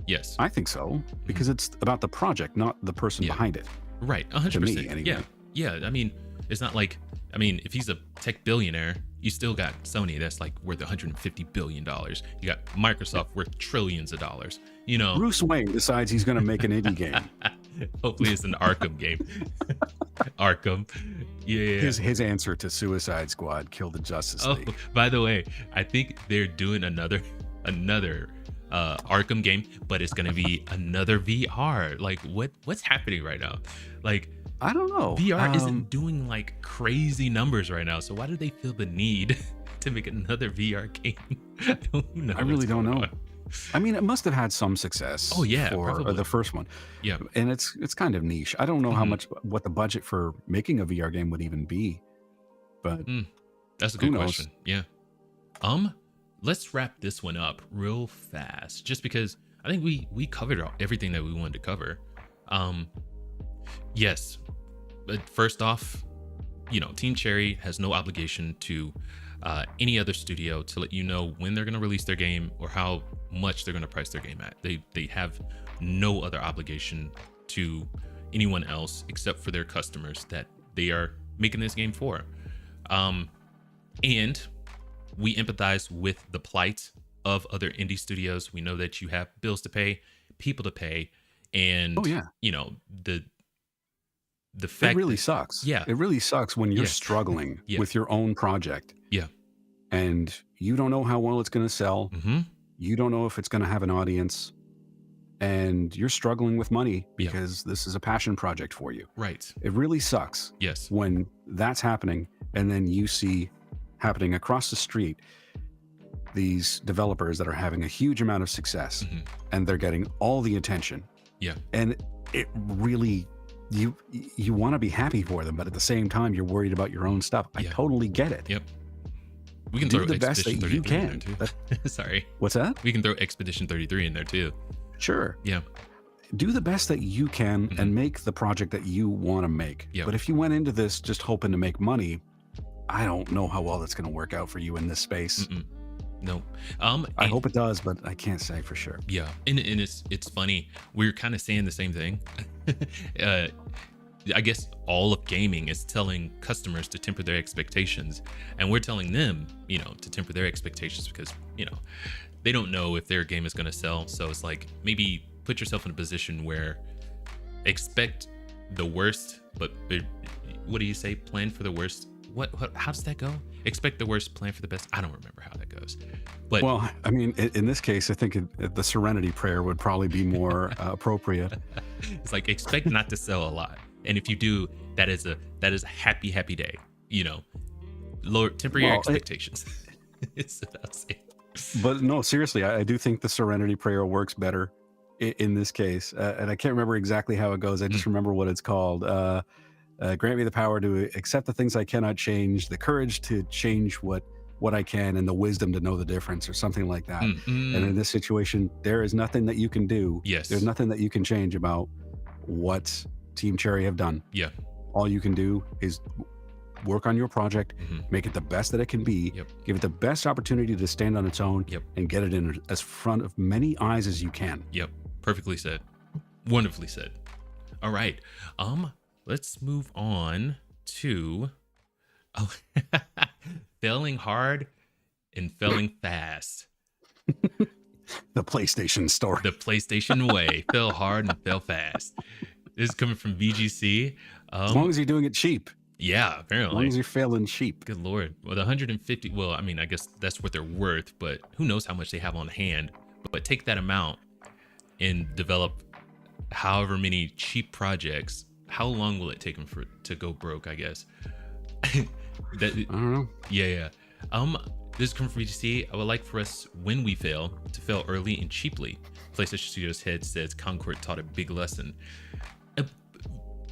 Yes. I think so, because it's about the project, not the person behind it. Right. 100%. To me, anyway. Yeah. I mean, it's not like, if he's a tech billionaire, you still got Sony that's like worth $150 billion. You got Microsoft worth trillions of dollars. Bruce Wayne decides he's going to make an indie game. Hopefully it's an Arkham game. Arkham. Yeah. His answer to Suicide Squad, Kill the Justice League. By the way, I think they're doing another Arkham game, but it's going to be another VR. Like what's happening right now? Like, I don't know. VR isn't doing like crazy numbers right now. So why do they feel the need to make another VR game? I really don't know. It must have had some success. Oh yeah, for the first one. Yeah, and it's kind of niche. I don't know what the budget for making a VR game would even be. But that's a good question. Yeah. Let's wrap this one up real fast, just because I think we covered everything that we wanted to cover. Yes, but first off, Team Cherry has no obligation to any other studio to let you know when they're going to release their game or how much they're going to price their game at. They have no other obligation to anyone else except for their customers that they are making this game for. And we empathize with the plight of other indie studios. We know that you have bills to pay, people to pay, and Oh yeah, you know, the it fact really that, sucks. yeah, It really sucks when you're yes, struggling yeah, with your own project yeah, and you don't know how well it's going to sell. mm-hmm, You don't know if it's going to have an audience, and you're struggling with money yeah, because this is a passion project for you. right, It really sucks yes, when that's happening, and then you see happening across the street these developers that are having a huge amount of success, mm-hmm, and they're getting all the attention. yeah, And it really, you want to be happy for them, but at the same time, you're worried about your own stuff. I yeah, totally get it. yep. We can Do throw the best Expedition that you 33 in can. there too. Sorry, What's that? we can throw Expedition 33 in there too. Sure. Yeah, Do the best that you can and make the project that you want to make. Yep. But if you went into this just hoping to make money, I don't know how well that's going to work out for you in this space. mm-mm. No. I hope it does, but I can't say for sure. Yeah, and it's funny. We're kind of saying the same thing. I guess all of gaming is telling customers to temper their expectations, and we're telling them, you know, to temper their expectations because, you know, they don't know if their game is going to sell. So it's like, maybe put yourself in a position where expect the worst, but what do you say? Plan for the worst. What how does that go? Expect the worst, plan for the best. I don't remember how that goes. But Well, I mean, in this case, I think the Serenity Prayer would probably be more appropriate. it's like, expect not to sell a lot. And if you do, that is a happy day. You know, lower, temper your expectations. It's about safe. But no, seriously, I do think the Serenity Prayer works better in this case. And I can't remember exactly how it goes. I just remember what it's called. Grant me the power to accept the things I cannot change, the courage to change what I can, and the wisdom to know the difference, or something like that. And in this situation, there is nothing that you can do. Yes. There's nothing that you can change about what Team Cherry have done. Yeah. All you can do is work on your project, make it the best that it can be, give it the best opportunity to stand on its own, and get it in as front of many eyes as you can. Yep. Perfectly said. Wonderfully said. All right. Let's move on to failing hard and failing fast. The PlayStation story. The PlayStation way. Fail hard and fail fast. This is coming from VGC. As long as you're doing it cheap. Yeah, apparently. As long as you're failing cheap. Good Lord. Well, the 150, well, I mean, I guess that's what they're worth, but who knows how much they have on hand. But take that amount and develop however many cheap projects. How long will it take them to go broke, I guess? I don't know. Yeah. This is coming from VGC. I would like for us, when we fail, to fail early and cheaply. PlayStation Studios head says Concord taught a big lesson.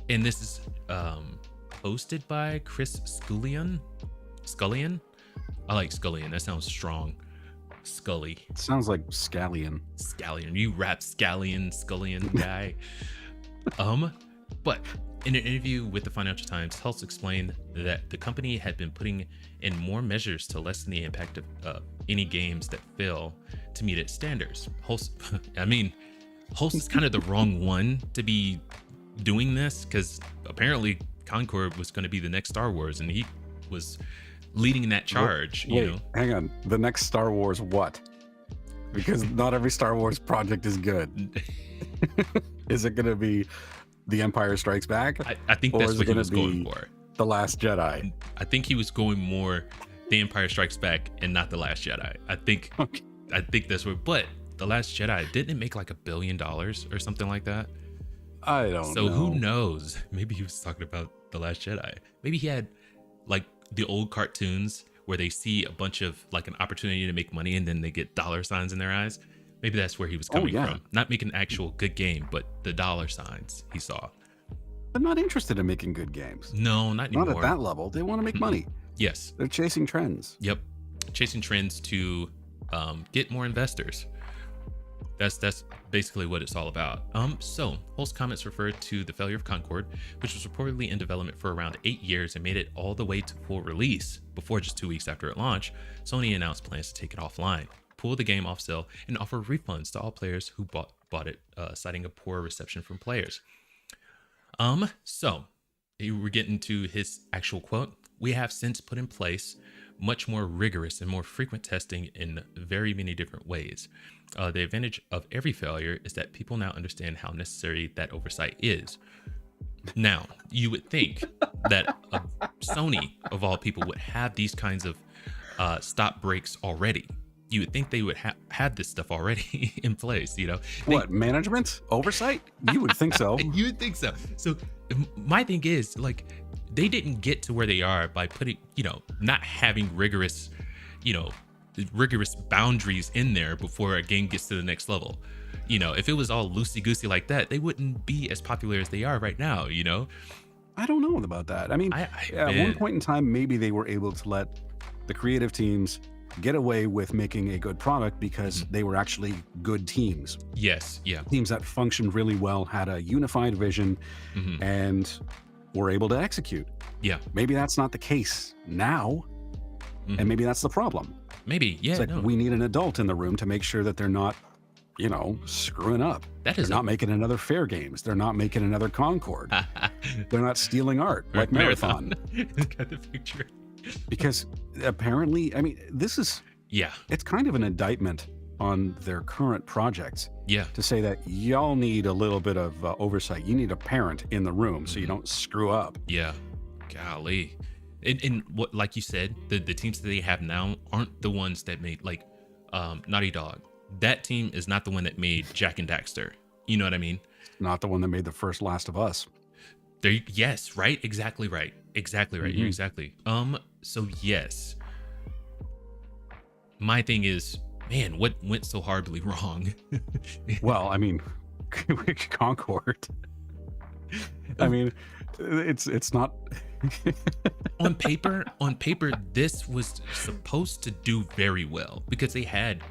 And this is hosted by Chris Scullion. I like Scullion. That sounds strong. Scully. It sounds like Scallion. You rap Scullion guy. But in an interview with the Financial Times, Hulst explained that the company had been putting in more measures to lessen the impact of any games that fail to meet its standards. Hulst is kind of the wrong one to be doing this, because apparently Concord was going to be the next Star Wars, and he was leading that charge. Wait, hang on. The next Star Wars what? Because not every Star Wars project is good. Is it going to be The Empire Strikes Back? I think that's what he was going for. The Last Jedi. I think he was going more The Empire Strikes Back and not The Last Jedi. I think that's what. But The Last Jedi, didn't it make like $1 billion or something like that? I don't know. So who knows? Maybe he was talking about The Last Jedi. Maybe he had like the old cartoons where they see a bunch of like an opportunity to make money and then they get dollar signs in their eyes. Maybe that's where he was coming from. Not making an actual good game, but the dollar signs he saw. They're not interested in making good games. No, not anymore. Not at that level. They want to make money. Yes. They're chasing trends. Yep. Chasing trends to get more investors. That's basically what it's all about. So Hulst's comments referred to the failure of Concord, which was reportedly in development for around 8 years and made it all the way to full release. Before just 2 weeks after it launched, Sony announced plans to take it offline, pull the game off sale, and offer refunds to all players who bought it, citing a poor reception from players. So we're getting to his actual quote. We have since put in place much more rigorous and more frequent testing in very many different ways. The advantage of every failure is that people now understand how necessary that oversight is. Now, you would think that Sony, of all people, would have these kinds of stop breaks already. You would think they would have this stuff already in place, you know? What, management? Oversight? You would think so. You would think so. So my thing is, like, they didn't get to where they are by putting, you know, not having rigorous boundaries in there before a game gets to the next level. You know, if it was all loosey-goosey like that, they wouldn't be as popular as they are right now, you know? I don't know about that. I mean, at one point in time, maybe they were able to let the creative teams get away with making a good product because they were actually good teams. Yes, yeah. Teams that functioned really well, had a unified vision, and were able to execute. Yeah. Maybe that's not the case now, and maybe that's the problem. Maybe, yeah. It's like we need an adult in the room to make sure that they're not, you know, screwing up. They're not making another Fair Games. They're not making another Concord. They're not stealing art like Marathon. Got the picture. Because apparently, I mean, this is, it's kind of an indictment on their current projects. Yeah. To say that y'all need a little bit of oversight. You need a parent in the room so you don't screw up. Yeah. Golly. And what, like you said, the teams that they have now aren't the ones that made, like, Naughty Dog. That team is not the one that made Jak and Daxter. You know what I mean? Not the one that made the first Last of Us. Yes, right? Exactly right. Exactly right. You're exactly. So yes. My thing is, man, what went so horribly wrong? Well, I mean, Concord. I mean, it's not on paper, this was supposed to do very well because they had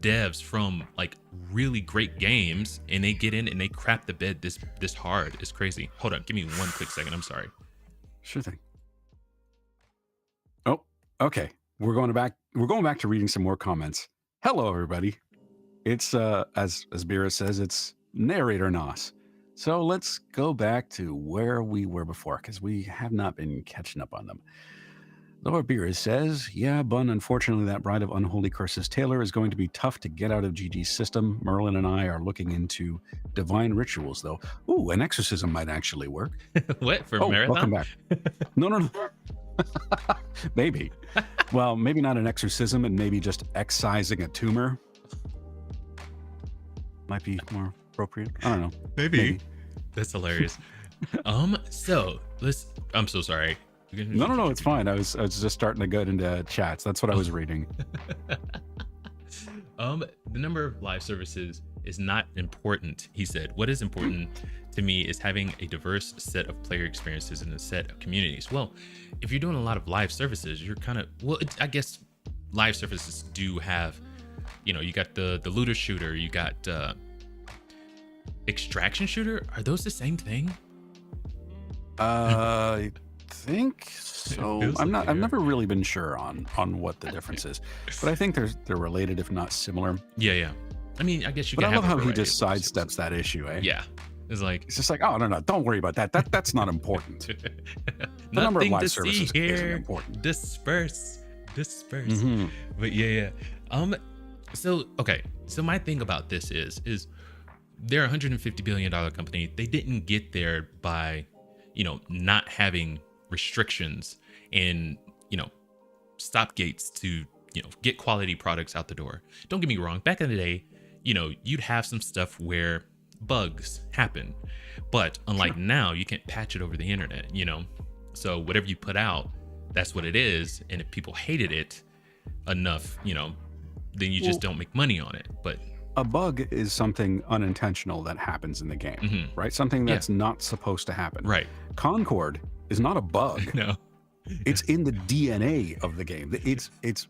devs from like really great games and they get in and they crap the bed this hard. It's crazy. Hold on, give me one quick second. I'm sorry. Sure thing. Oh, okay. We're going back to reading some more comments. Hello, everybody. It's as Bira says, it's narrator Nos. So let's go back to where we were before, because we have not been catching up on them. Lord Bira says, yeah, Bun, unfortunately that Bride of Unholy Curses Taylor is going to be tough to get out of GG's system. Merlin and I are looking into divine rituals, though. Ooh, an exorcism might actually work. What, for Marathon? Welcome back. No. Maybe. Well, maybe not an exorcism, and maybe just excising a tumor. Might be more appropriate. I don't know. Maybe. That's hilarious. So I'm so sorry. No, it's fine. I was just starting to get into chats. That's what I was reading. The number of live services is not important, he said. What is important to me is having a diverse set of player experiences and a set of communities. Well, if you're doing a lot of live services, you're kind of, I guess live services do have, you know, you got the looter shooter, you got extraction shooter. Are those the same thing? I think so. I've never really been sure on what the difference is, but I think they're related, if not similar. Yeah. I mean, I guess you. But can I love have how he just sidesteps that issue, eh? Yeah, it's just like, oh no, don't worry about that. That's not important. The number of live services isn't important. Disperse. But yeah. So my thing about this is they're a $150 billion company. They didn't get there by, you know, not having restrictions and, you know, stop gates to, you know, get quality products out the door. Don't get me wrong. Back in the day, you know, you'd have some stuff where bugs happen, but unlike now, you can't patch it over the internet, you know? So whatever you put out, that's what it is. And if people hated it enough, you know, then you just don't make money on it. But a bug is something unintentional that happens in the game, right? Something that's not supposed to happen. Right. Concord is not a bug. No. It's in the DNA of the game. It's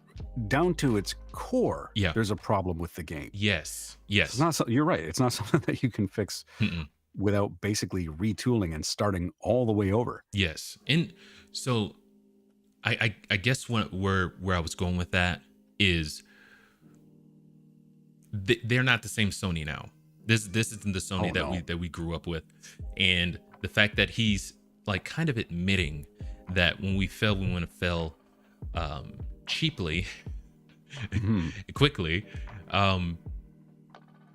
down to its core. Yeah. There's a problem with the game. Yes. It's not. You're right. It's not something that you can fix without basically retooling and starting all the way over. Yes. And so I guess where I was going with that is they're not the same Sony now. This isn't the Sony that we grew up with. And the fact that he's like kind of admitting that when we fail, we want to fail cheaply, quickly.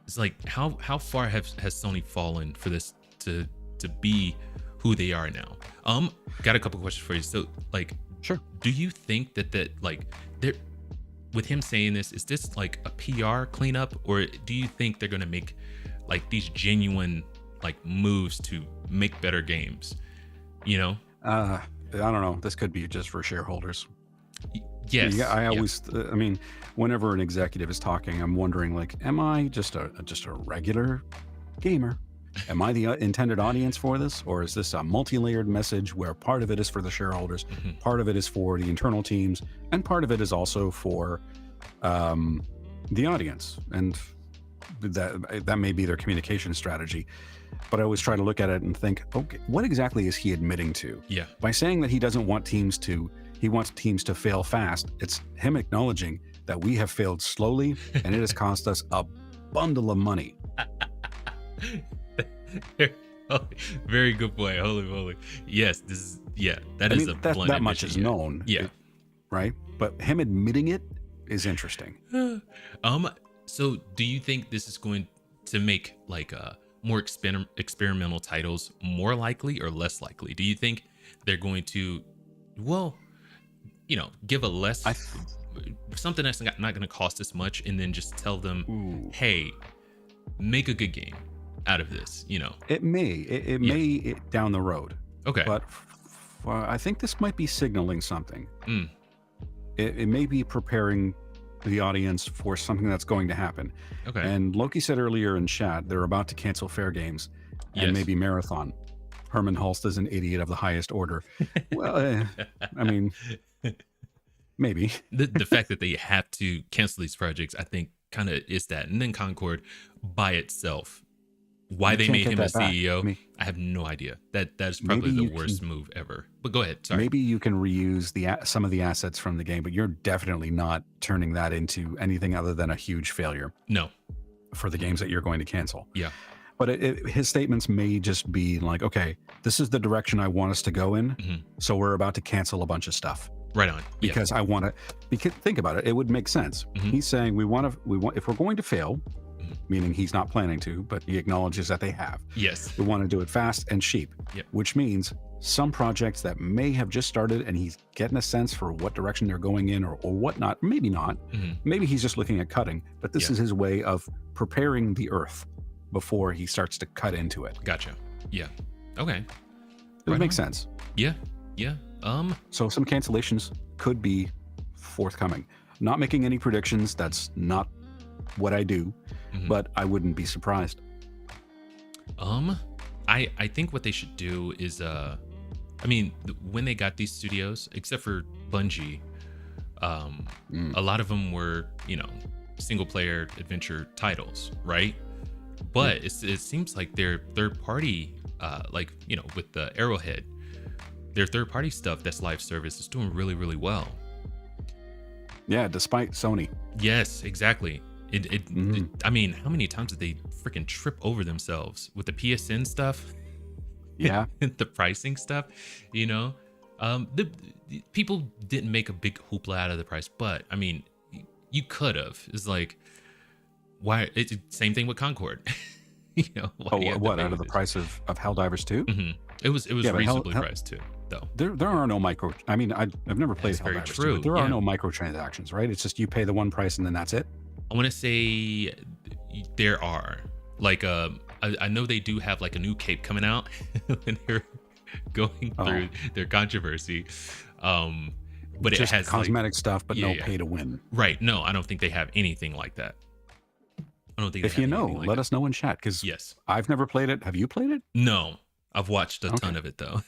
It's like how far has Sony fallen for this to be who they are now? Got a couple questions for you. So like, Sure. do you think that like they're, with him saying this, is this like a PR cleanup, or do you think they're gonna make like these genuine like moves to make better games? You know? I don't know. This could be just for shareholders. Yes. Yeah, I always. I mean, whenever an executive is talking, I'm wondering, like, am I just a regular gamer? Am I the intended audience for this, or is this a multi-layered message where part of it is for the shareholders, part of it is for the internal teams, and part of it is also for the audience? And that may be their communication strategy. But I always try to look at it and think, okay, what exactly is he admitting to? Yeah. By saying that he doesn't want teams to, he wants teams to fail fast, it's him acknowledging that we have failed slowly and it has cost us a bundle of money. Very good point. Holy moly. Yes, this is, that is a blunt that much admission, is known. Yeah. Right? But him admitting it is interesting. So do you think this is going to make like more experimental titles more likely or less likely? Do you think they're going to, well, you know, give a less something that's not going to cost as much, and then just tell them, hey, make a good game out of this, you know? It may down the road. Okay. But I think this might be signaling something. It may be preparing the audience for something that's going to happen. Okay. And Loki said earlier in chat, they're about to cancel Fair Games and maybe Marathon. Hermen Hulst is an idiot of the highest order. Well, I mean, maybe. The fact that they have to cancel these projects, I think, kind of is that. And then Concord by itself, why they made him a CEO, I have no idea. That's probably the worst move ever. But go ahead. Sorry. Maybe you can reuse some of the assets from the game, but you're definitely not turning that into anything other than a huge failure. No. For the games that you're going to cancel. Yeah. But his statements may just be like, okay, this is the direction I want us to go in. So we're about to cancel a bunch of stuff. Right on. Because I want to, because think about it. It would make sense. He's saying we want, if we're going to fail, meaning he's not planning to, but he acknowledges that they have. Yes. We want to do it fast and cheap, which means some projects that may have just started and he's getting a sense for what direction they're going in or whatnot. Maybe not. Maybe he's just looking at cutting, but this is his way of preparing the earth before he starts to cut into it. Gotcha. Yeah. Okay. It would make sense. Yeah. Yeah. So some cancellations could be forthcoming. Not making any predictions. That's not what I do, but I wouldn't be surprised. I think what they should do is, I mean, when they got these studios, except for Bungie, a lot of them were, you know, single player adventure titles, right? But it seems like their third party, like, you know, with the Arrowhead, their third party stuff that's live service is doing really, really well. Yeah, despite Sony. Yes, exactly. I mean, how many times did they freaking trip over themselves with the PSN stuff? Yeah. The pricing stuff, you know? The people didn't make a big hoopla out of the price, but I mean, you could have. It's like, why? It's same thing with Concord. You know, what out of the price of Helldivers 2? It was reasonably priced too, though. There are no micro. I mean, I've never played Helldivers 2, but there are no microtransactions, right? It's just you pay the one price and then that's it. I want to say there are, like, I know they do have like a new cape coming out when they're going through their controversy. But just it has cosmetic stuff, but no pay to win. Right. No, I don't think they have anything like that. I don't think. If you know, let us know in chat, because I've never played it. Have you played it? No, I've watched a ton of it though.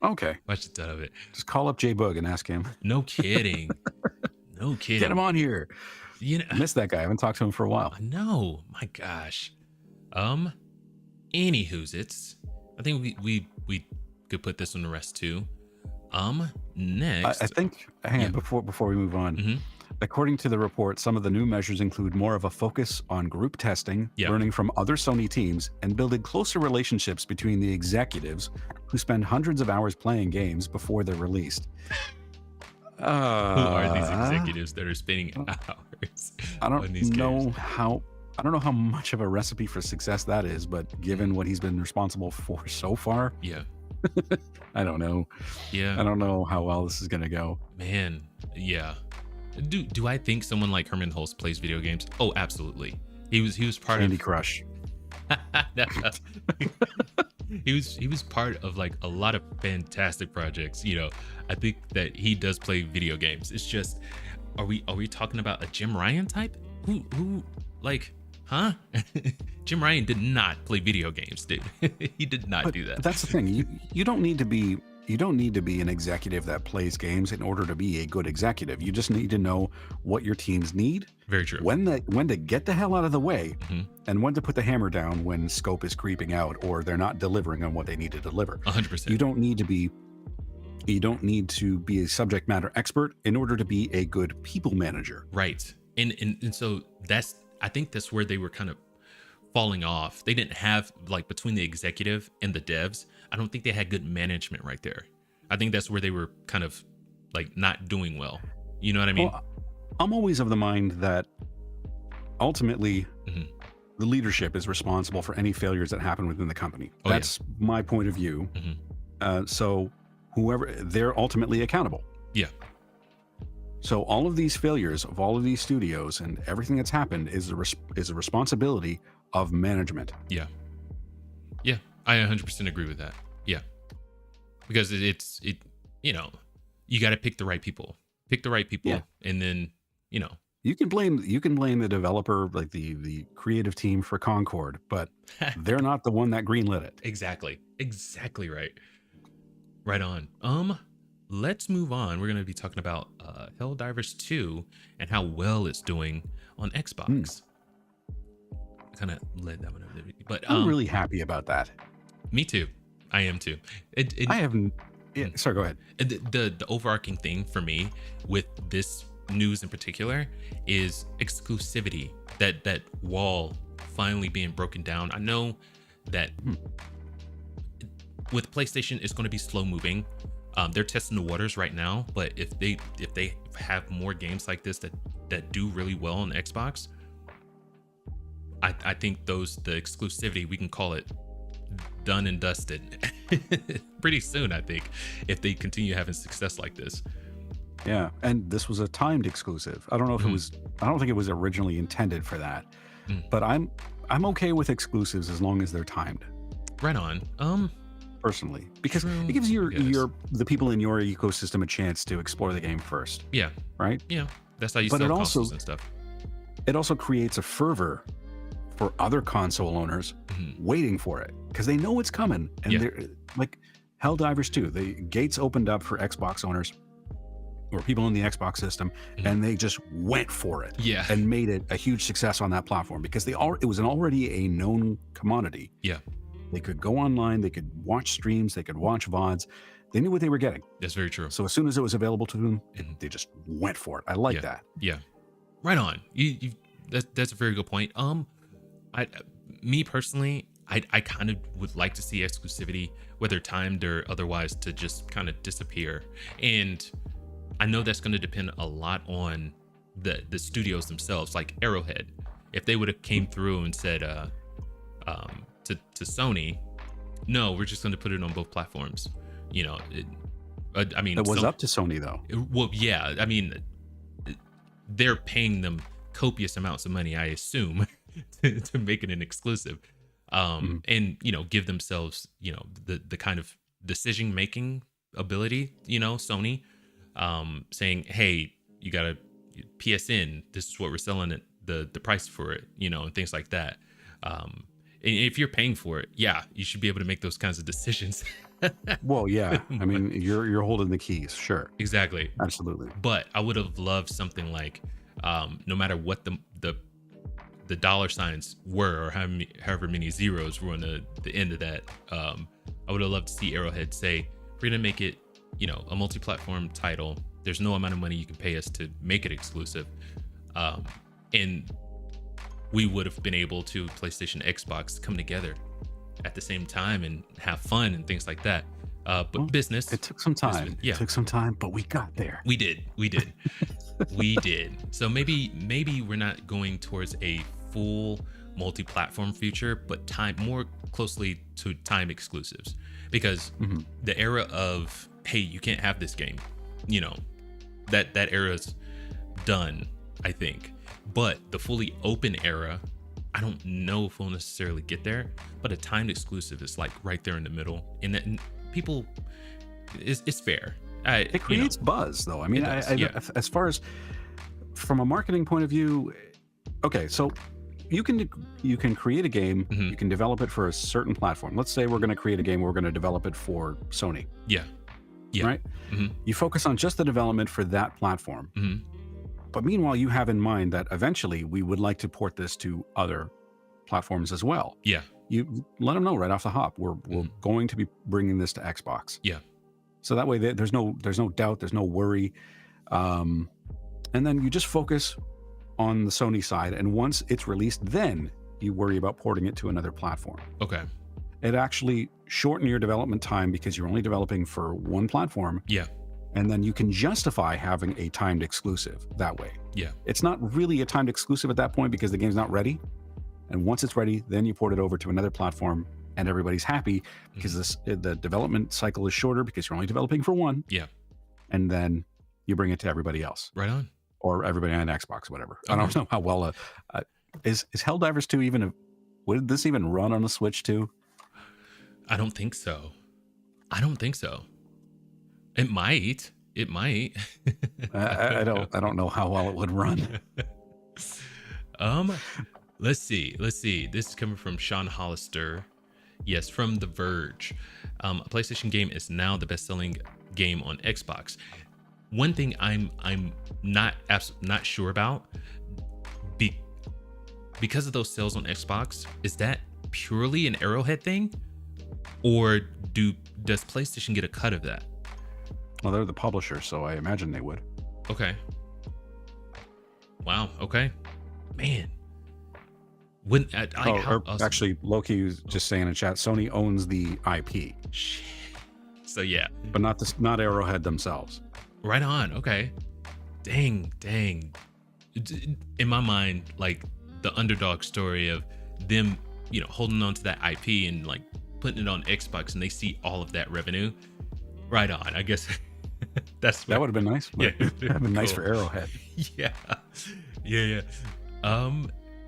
Okay. Watched a ton of it. Just call up J Bug and ask him. No kidding. No kidding. Get him on here. You know, I missed that guy. I haven't talked to him for a while. No, my gosh. Anywho's it's. I think we could put this on the rest too. Next. I think. Hang on, before we move on. According to the report, some of the new measures include more of a focus on group testing, Yeah. learning from other Sony teams, and building closer relationships between the executives who spend hundreds of hours playing games before they're released. Who are these executives that are spending hours I on don't these know games? I don't know how much of a recipe for success that is, but given what he's been responsible for so far, Yeah. I don't know. Yeah. I don't know how well this is going to go. Man, yeah. Do I think someone like Hermen Hulst plays video games? Oh, absolutely. He was part Candy of Crush. he was part of like a lot of fantastic projects. You know, I think that he does play video games. It's just, are we talking about a Jim Ryan type? Who like, huh? Jim Ryan did not play video games, dude. He did not do that. But that's the thing. You don't need to be an executive that plays games in order to be a good executive. You just need to know what your teams need, Very true. when to get the hell out of the way, Mhm. and when to put the hammer down when scope is creeping out or they're not delivering on what they need to deliver. 100%. You don't need to be a subject matter expert in order to be a good people manager. Right. And so I think that's where they were kind of falling off. They didn't have, like, between the executive and the devs, I don't think they had good management right there. I think that's where they were kind of like not doing well. You know what I mean? Well, I'm always of the mind that ultimately Mhm. the leadership is responsible for any failures that happen within the company. Oh, yeah. That's my point of view. Mhm. So whoever, they're ultimately accountable. Yeah. So all of these failures of all of these studios and everything that's happened is a responsibility of management. Yeah. Yeah. I 100% agree with that. Yeah. Because it's you know, you got to pick the right people. Pick the right people. Yeah. And then, you know, You can blame the developer, like the creative team for Concord, but they're not the one that greenlit it. exactly right. Right on. Let's move on. We're going to be talking about Helldivers 2 and how well it's doing on Xbox. I kind of led that one over there, but I'm really happy about that. me too. I am too. I haven't. Yeah, sorry, go ahead. The overarching thing for me with this news in particular is exclusivity. That wall finally being broken down. I know that with PlayStation, it's going to be slow moving. They're testing the waters right now, but if they have more games like this that do really well on Xbox, I think the exclusivity, we can call it done and dusted pretty soon. I think if they continue having success like this. Yeah, and this was a timed exclusive. I don't know if it was. I don't think it was originally intended for that. But I'm okay with exclusives as long as they're timed. Right on. Personally, because True, it gives I guess. the people in your ecosystem a chance to explore the game first, Yeah. right? Yeah. That's how you But sell it also- consoles and stuff. It also creates a fervor for other console owners waiting for it because they know it's coming. And Yeah. they're like Helldivers 2. The gates opened up for Xbox owners or people in the Xbox system, and they just went for it. Yeah. And made it a huge success on that platform because it was already a known commodity. Yeah. They could go online, they could watch streams, they could watch VODs. They knew what they were getting. That's very true. So as soon as it was available to them, they just went for it. I like that. Yeah. Right on. That's a very good point. Me personally, I kind of would like to see exclusivity, whether timed or otherwise, to just kind of disappear. And I know that's going to depend a lot on the studios themselves, like Arrowhead. If they would have came through and said to Sony, no, we're just going to put it on both platforms. You know, I mean, It was up to Sony though. well, yeah. I mean, they're paying them copious amounts of money, I assume, to make it an exclusive, and give themselves the kind of decision making ability. Sony, saying, hey, you got a PSN. This is what we're selling it, the price for it, and things like that. And if you're paying for it, yeah, you should be able to make those kinds of decisions. Well, yeah. I mean, you're holding the keys, sure. Exactly. Absolutely. But I would have loved something like, no matter what the dollar signs were, or however many zeros were on the end of that, I would have loved to see Arrowhead say, we're gonna make it, a multi-platform title, there's no amount of money you can pay us to make it exclusive. And we would have been able to PlayStation, Xbox come together at the same time and have fun and things like that. But well, business, it took some time. Yeah. It took some time, but we got there. We did. We did. So maybe we're not going towards a full multi-platform future, but more closely to time exclusives, because the era of, hey, you can't have this game, you know, that era's done, I think. But the fully open era, I don't know if we'll necessarily get there, but a timed exclusive is like right there in the middle, and that people, it's fair. It creates buzz, though. I mean, as far as from a marketing point of view, okay, so you can create a game, you can develop it for a certain platform. Let's say we're going to create a game, we're going to develop it for Sony. Yeah. Right? You focus on just the development for that platform. But meanwhile, you have in mind that eventually we would like to port this to other platforms as well. Yeah. You let them know right off the hop, we're going to be bringing this to Xbox. Yeah. So that way there's no doubt, there's no worry. And then you just focus on the Sony side. And once it's released, then you worry about porting it to another platform. Okay. It actually shorten your development time because you're only developing for one platform. Yeah. And then you can justify having a timed exclusive that way. Yeah. It's not really a timed exclusive at that point because the game's not ready. And once it's ready, then you port it over to another platform and everybody's happy because the development cycle is shorter because you're only developing for one. Yeah. And then you bring it to everybody else. Right on. Or everybody on Xbox, whatever. Okay. I don't know how well is Helldivers 2 even would this even run on the Switch 2? I don't think so. It might. I don't know how well it would run. Let's see. This is coming from Sean Hollister. Yes, from The Verge. A PlayStation game is now the best-selling game on Xbox. One thing I'm not sure about, because of those sales on Xbox, is that purely an Arrowhead thing, or does PlayStation get a cut of that? Well, they're the publisher, so I imagine they would. Okay. Wow. Okay. Man. Actually, Loki was just saying in chat, Sony owns the IP. Shit. So yeah. But not Arrowhead themselves. Right on. Okay. Dang. In my mind, like the underdog story of them, you know, holding on to that IP and like putting it on Xbox, and they see all of that revenue. Right on. I guess that would have been nice. Yeah. That'd have been nice for Arrowhead. Yeah.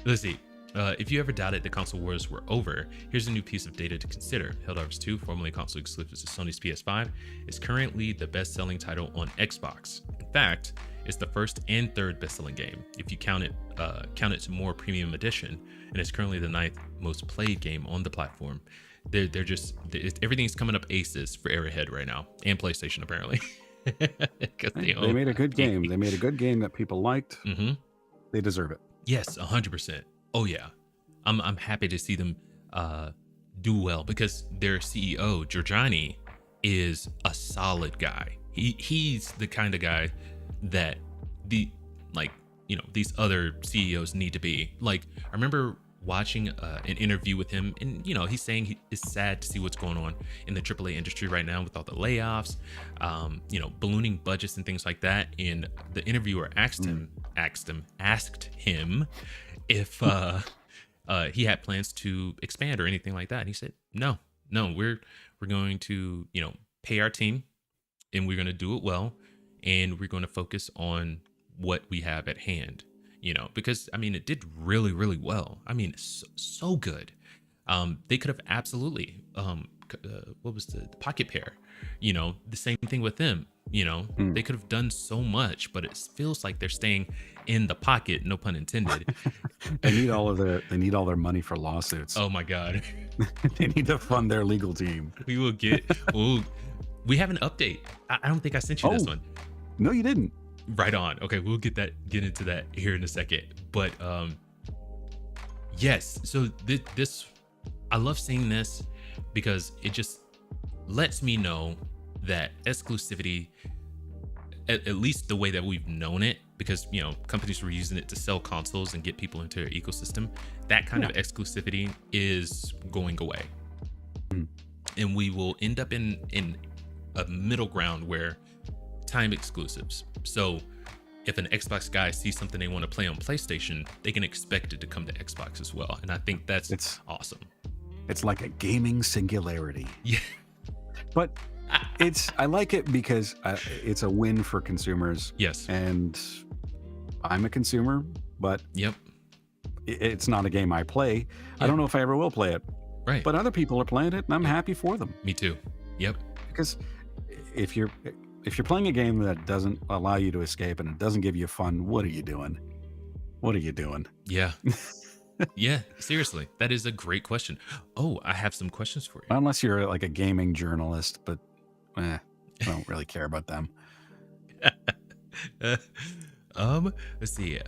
Let's see. If you ever doubted the console wars were over, here's a new piece of data to consider. Helldivers 2, formerly console exclusive to Sony's PS5, is currently the best-selling title on Xbox. In fact, it's the first and third best-selling game, if you count its more premium edition, and it's currently the 9th most played game on the platform. Everything's coming up aces for Arrowhead right now, and PlayStation apparently. They made a good game. They made a good game that people liked. They deserve it. Yes, 100%. Oh yeah, I'm happy to see them do well, because their CEO Giorgiani is a solid guy. He's the kind of guy that these other CEOs need to be. Like, I remember watching an interview with him, and he's saying it's sad to see what's going on in the AAA industry right now with all the layoffs, ballooning budgets and things like that. And the interviewer asked him if he had plans to expand or anything like that, and he said no, we're going to pay our team, and we're going to do it well, and we're going to focus on what we have at hand. Because it did really, really well. So good. They could have absolutely, what was the Pocket Pair? The same thing with them. They could have done so much, but it feels like they're staying in the pocket, no pun intended. They need all their money for lawsuits. Oh my God. They need to fund their legal team. We have an update. I don't think I sent you this one. No, you didn't. Right on. Okay, we'll get into that here in a second. But yes, so this I love seeing this because it just lets me know that exclusivity at least the way that we've known it, because companies were using it to sell consoles and get people into their ecosystem. That kind of exclusivity is going away, and we will end up in a middle ground where time exclusives. So if an Xbox guy sees something they want to play on PlayStation, they can expect it to come to Xbox as well, and I think it's awesome. It's like a gaming singularity. Yeah, but I like it because it's a win for consumers. Yes. And I'm a consumer, but it's not a game I play. Yeah. I don't know if I ever will play it. Right. But other people are playing it, and I'm happy for them. Me too. Yep. Because if you're playing a game that doesn't allow you to escape and it doesn't give you fun, what are you doing? What are you doing? Yeah. Yeah, seriously, that is a great question. Oh, I have some questions for you. Unless you're like a gaming journalist, but I don't really care about them. Let's see.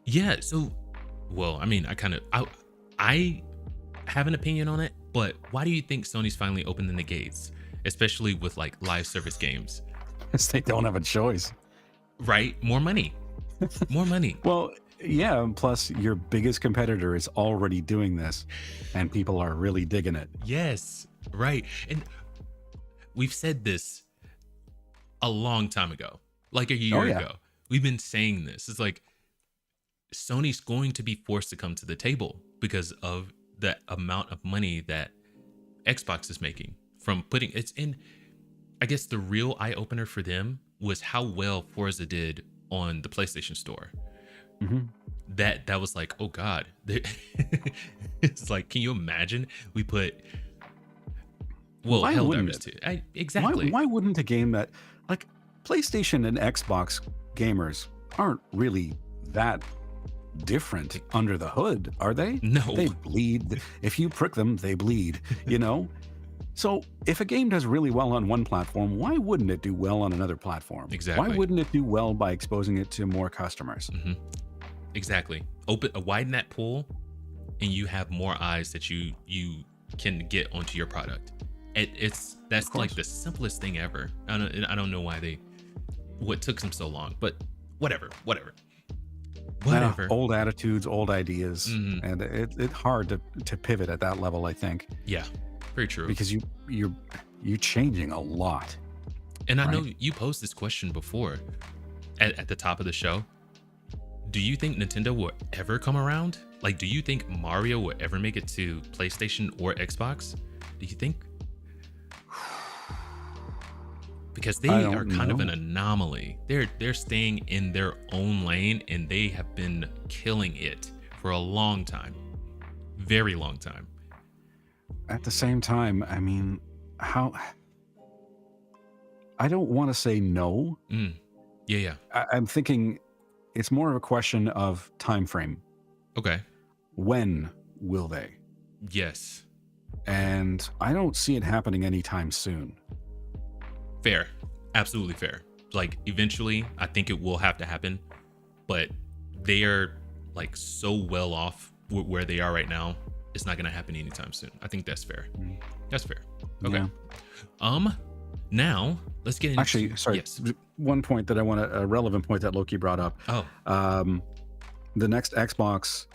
Yeah. So, well, I mean, I have an opinion on it, but why do you think Sony's finally opening the gates, especially with like live service games? Because they don't have a choice. Right? More money. More money. Well. Yeah, plus your biggest competitor is already doing this, and people are really digging it. Yes, right. And we've said this a long time ago, like a year ago. We've been saying this. It's like Sony's going to be forced to come to the table because of the amount of money that Xbox is making from putting it's in. I guess the real eye opener for them was how well Forza did on the PlayStation Store. Mm-hmm. That was like, oh God. It's like, can you imagine we put Helldivers 2? Exactly. Why wouldn't a game that like PlayStation and Xbox gamers aren't really that different under the hood, are they? No. They bleed. If you prick them, they bleed, So if a game does really well on one platform, why wouldn't it do well on another platform? Exactly. Why wouldn't it do well by exposing it to more customers? Mm-hmm. Exactly. Widen that pool, and you have more eyes that you can get onto your product. That's like the simplest thing ever. I don't know what took them so long, but whatever. Old attitudes, old ideas, and it's hard to pivot at that level, I think. Yeah, very true. Because you're changing a lot. And I know you posed this question before at the top of the show. Do you think Nintendo will ever come around? Like, do you think Mario will ever make it to PlayStation or Xbox? Do you think? Because they are kind of an anomaly. They're staying in their own lane, and they have been killing it for a long time. Very long time. At the same time, I mean, I don't want to say no. Yeah. I'm thinking it's more of a question of time frame. Okay. When will they? Yes. And I don't see it happening anytime soon. Fair. Absolutely fair. Like, eventually, I think it will have to happen, but they are like so well off where they are right now. It's not going to happen anytime soon. I think that's fair. That's fair. Okay. Yeah. Now let's get into. Actually, sorry. Yes. One point that a relevant point that Loki brought up. The next Xbox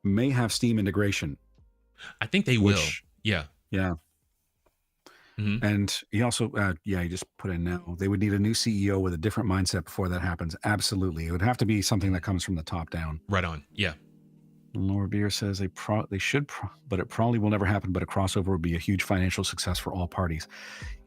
may have Steam integration. I think they will. Yeah. Yeah. Mm-hmm. And he also, he just put in now, they would need a new CEO with a different mindset before that happens. Absolutely. It would have to be something that comes from the top down. Right on. Yeah. Laura Beer says they should, but it probably will never happen. But a crossover would be a huge financial success for all parties.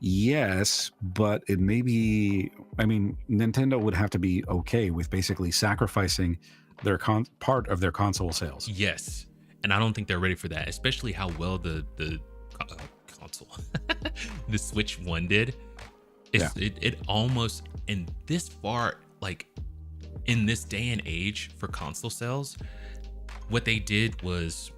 Yes, but it may be. I mean, Nintendo would have to be okay with basically sacrificing their part of their console sales. Yes, and I don't think they're ready for that, especially how well the console, the Switch 1 did. It almost in this far, like in this day and age for console sales. What they did was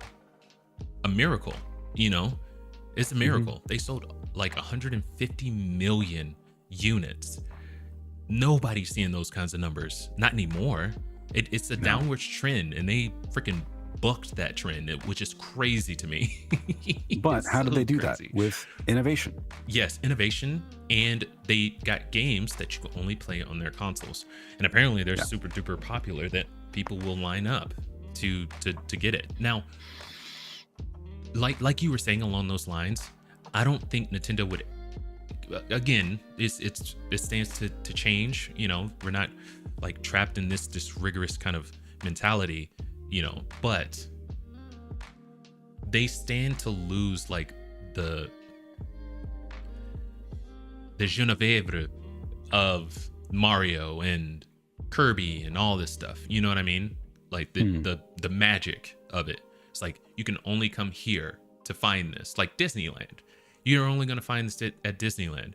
a miracle, it's a miracle. They sold like 150 million units. Nobody's seeing those kinds of numbers, not anymore. It's a downwards trend, and they freaking bucked that trend, which is crazy to me. But how did So they do crazy. that? With innovation. Yes, innovation, and they got games that you can only play on their consoles, and apparently they're super duper popular that people will line up to get it. Now, like you were saying along those lines, I don't think Nintendo would. Again, it stands to change. You know, we're not like trapped in this rigorous kind of mentality. You know, but they stand to lose like the je ne sais quoi of Mario and Kirby and all this stuff. You know what I mean? Like the magic of it. It's like you can only come here to find this. Like Disneyland, you're only going to find this at Disneyland.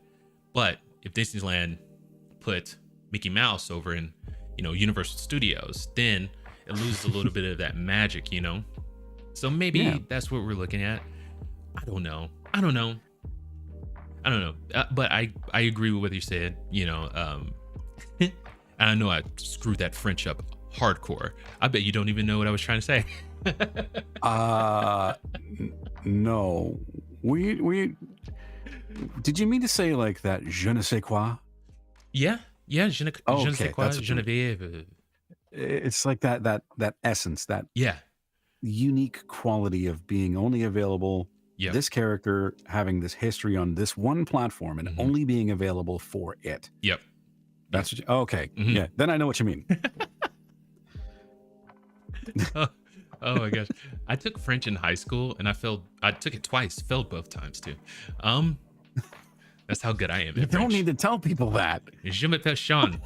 But if Disneyland put Mickey Mouse over in, you know, Universal Studios, then it loses a little bit of that magic, you know? So maybe that's what we're looking at. I don't know. But I agree with what you said, you know. I know I screwed that French up hardcore. I bet you don't even know what I was trying to say. No. We did you mean to say like that je ne sais quoi? Yeah, je ne sais quoi, that's what je ne vais. It's like that essence, that Yeah, unique quality of being only available, this character having this history on this one platform and only being available for it. Yep. That's what okay. Yeah, then I know what you mean. Oh my gosh. I took French in high school and I took it twice, failed both times too. That's how good I am. You don't need to tell people that. Je m'appelle Sean.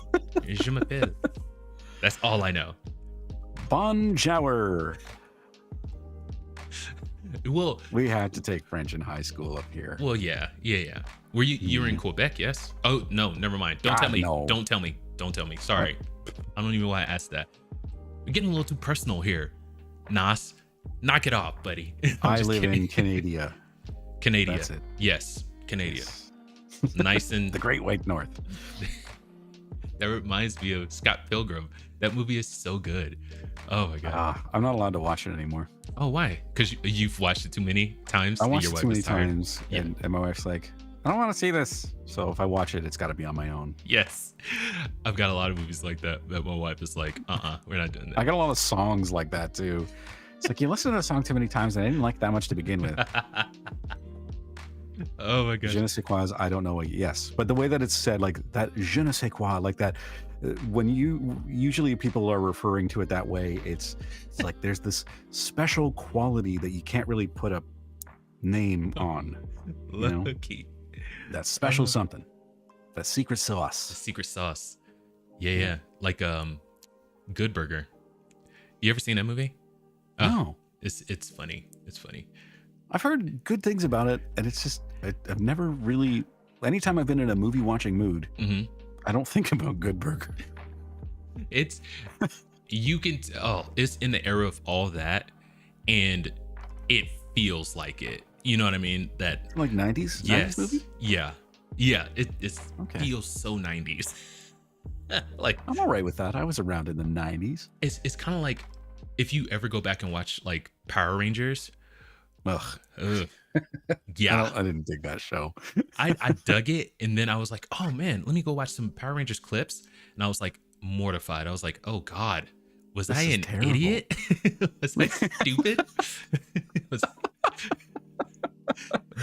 Je m'appelle. That's all I know. Bonjour. Well, we had to take French in high school up here. Well, yeah. Were you were in Quebec? Yes. Oh no, never mind. Don't tell me. No. Don't tell me. Sorry. I don't even know why I asked that. We're getting a little too personal here. Nas, knock it off, buddy. I live in Canada. Canada. That's it. Yes, Canada. Nice and the Great White North. That reminds me of Scott Pilgrim. That movie is so good. Oh my god. I'm not allowed to watch it anymore. Oh, why? Because you've watched it too many times. I watched your it wife too many is tired? times, and my wife's like, I don't want to see this. So if I watch it, it's got to be on my own. Yes, I've got a lot of movies like that my wife is like, we're not doing that. I got a lot of songs like that too. It's like you listen to the song too many times, and I didn't like that much to begin with. Oh my gosh. Je ne sais quoi, I don't know. Yes, but the way that it's said, like that je ne sais quoi, like that, when usually people are referring to it that way, it's like there's this special quality that you can't really put a name on. You know? That special something, that secret sauce. The secret sauce. Yeah. Like Good Burger. You ever seen that movie? No. It's funny. It's funny. I've heard good things about it, and it's just I've never really. Anytime I've been in a movie watching mood, I don't think about Good Burger. It's you can it's in the era of all that, and it feels like it. You know what I mean? That like 90s? Yes. 90s movie? Yeah. It feels so 90s. Like I'm all right with that. I was around in the 90s. It's kind of like if you ever go back and watch like Power Rangers. Ugh. Yeah. I didn't dig that show. I dug it, and then I was like, oh man, let me go watch some Power Rangers clips, and I was like mortified. I was like, oh god, was I an idiot? Was I stupid?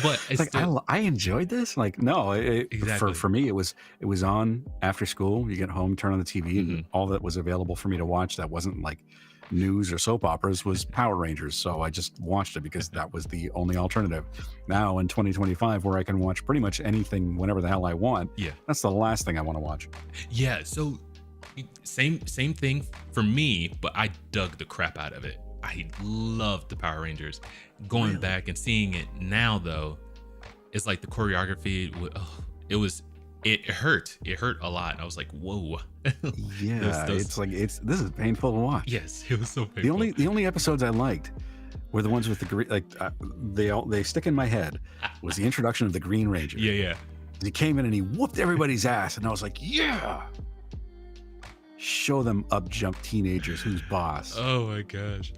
But it's like I enjoyed this. Like no, exactly. for me it was on after school. You get home, turn on the TV, and all that was available for me to watch that wasn't like news or soap operas was Power Rangers. So I just watched it because that was the only alternative. Now in 2025, where I can watch pretty much anything whenever the hell I want, that's the last thing I want to watch. Yeah, so same thing for me, but I dug the crap out of it. I loved the Power Rangers. Going back and seeing it now though, it's like the choreography, it hurt a lot. And I was like, whoa. Yeah, this is painful to watch. Yes, it was so painful. The only episodes I liked were the ones with the green, like they stick in my head, was the introduction of the Green Ranger. Yeah. He came in and he whooped everybody's ass, and I was like, yeah. Show them up jump teenagers who's boss. Oh my gosh.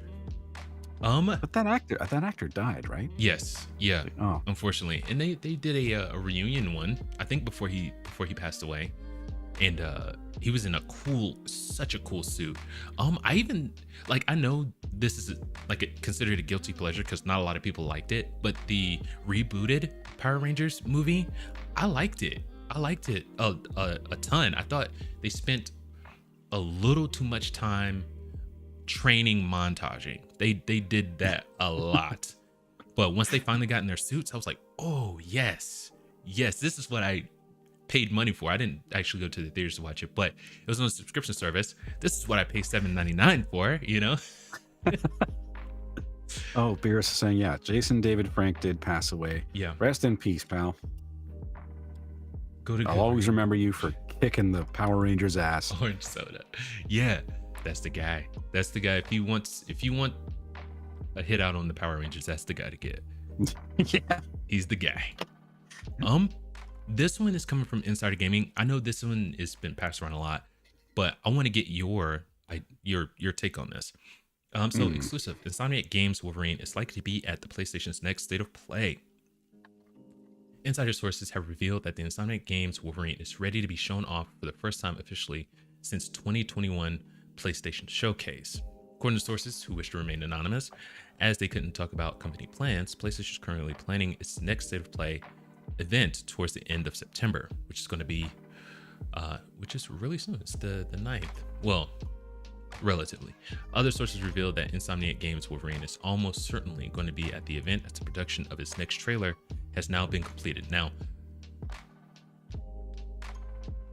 But that actor died, right? Yes, yeah, Oh, unfortunately, and they did a reunion one, I think before he passed away, and he was in such a cool suit. I even like, I know this is considered a guilty pleasure because not a lot of people liked it, but the rebooted Power Rangers movie, I liked it. A ton. I thought they spent a little too much time training montaging. They did that a lot. But once they finally got in their suits, I was like, oh yes, this is what I paid money for. I didn't actually go to the theaters to watch it, but it was on a subscription service. This is what I paid $7.99 for, you know. Oh, Beerus is saying, yeah, Jason David Frank did pass away. Yeah, Rest in peace, pal. go to I'll always remember you for kicking the Power Rangers ass. Orange soda. Yeah, that's the guy. That's the guy. If you want a hit out on the Power Rangers, that's the guy to get. Yeah. He's the guy. This one is coming from Insider Gaming. I know this one has been passed around a lot, but I want to get your take on this. So exclusive, Insomniac Games Wolverine is likely to be at the PlayStation's next State of Play. Insider sources have revealed that the Insomniac Games Wolverine is ready to be shown off for the first time officially since 2021 PlayStation Showcase. According to sources who wish to remain anonymous, as they couldn't talk about company plans, PlayStation is currently planning its next State of Play event towards the end of September, which is going to be, which is really soon. It's the 9th. Well, relatively. Other sources revealed that Insomniac Games Wolverine is almost certainly going to be at the event as the production of its next trailer has now been completed. Now,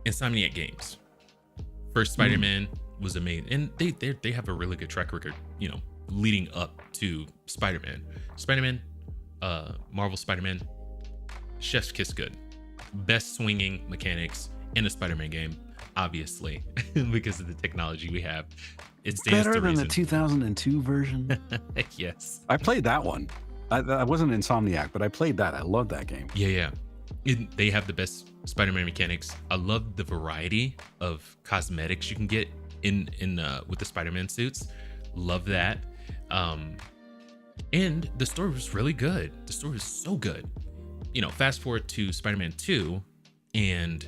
Insomniac Games, first Spider-Man was amazing, and they have a really good track record, you know, leading up to Spider-Man, Marvel Spider-Man, chef's kiss good, best swinging mechanics in a Spider-Man game, obviously, because of the technology we have. It stands Better to than reason. the 2002 version. Yes. I played that one. I wasn't Insomniac, but I played that. I love that game. Yeah. They have the best Spider-Man mechanics. I love the variety of cosmetics you can get in with the Spider-Man suits. Love that. And the story was really good. The story was so good. You know, fast forward to Spider-Man 2, and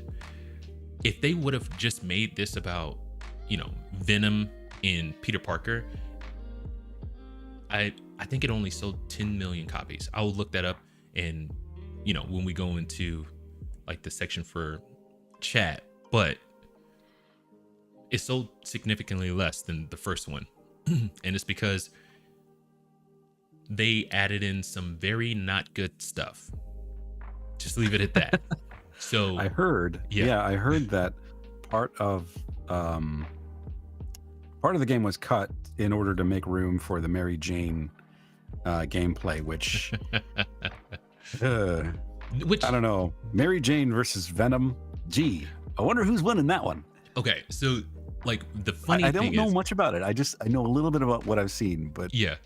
if they would have just made this about, you know, Venom and Peter Parker, I think it only sold 10 million copies. I will look that up, and you know, when we go into like the section for chat, but it sold significantly less than the first one. And it's because they added in some very not good stuff. Just leave it at that. So I heard that part of the game was cut in order to make room for the Mary Jane gameplay, which I don't know. Mary Jane versus Venom. Gee, I wonder who's winning that one. Okay, so like the funny I thing don't know is, much about it. I know a little bit about what I've seen, but yeah,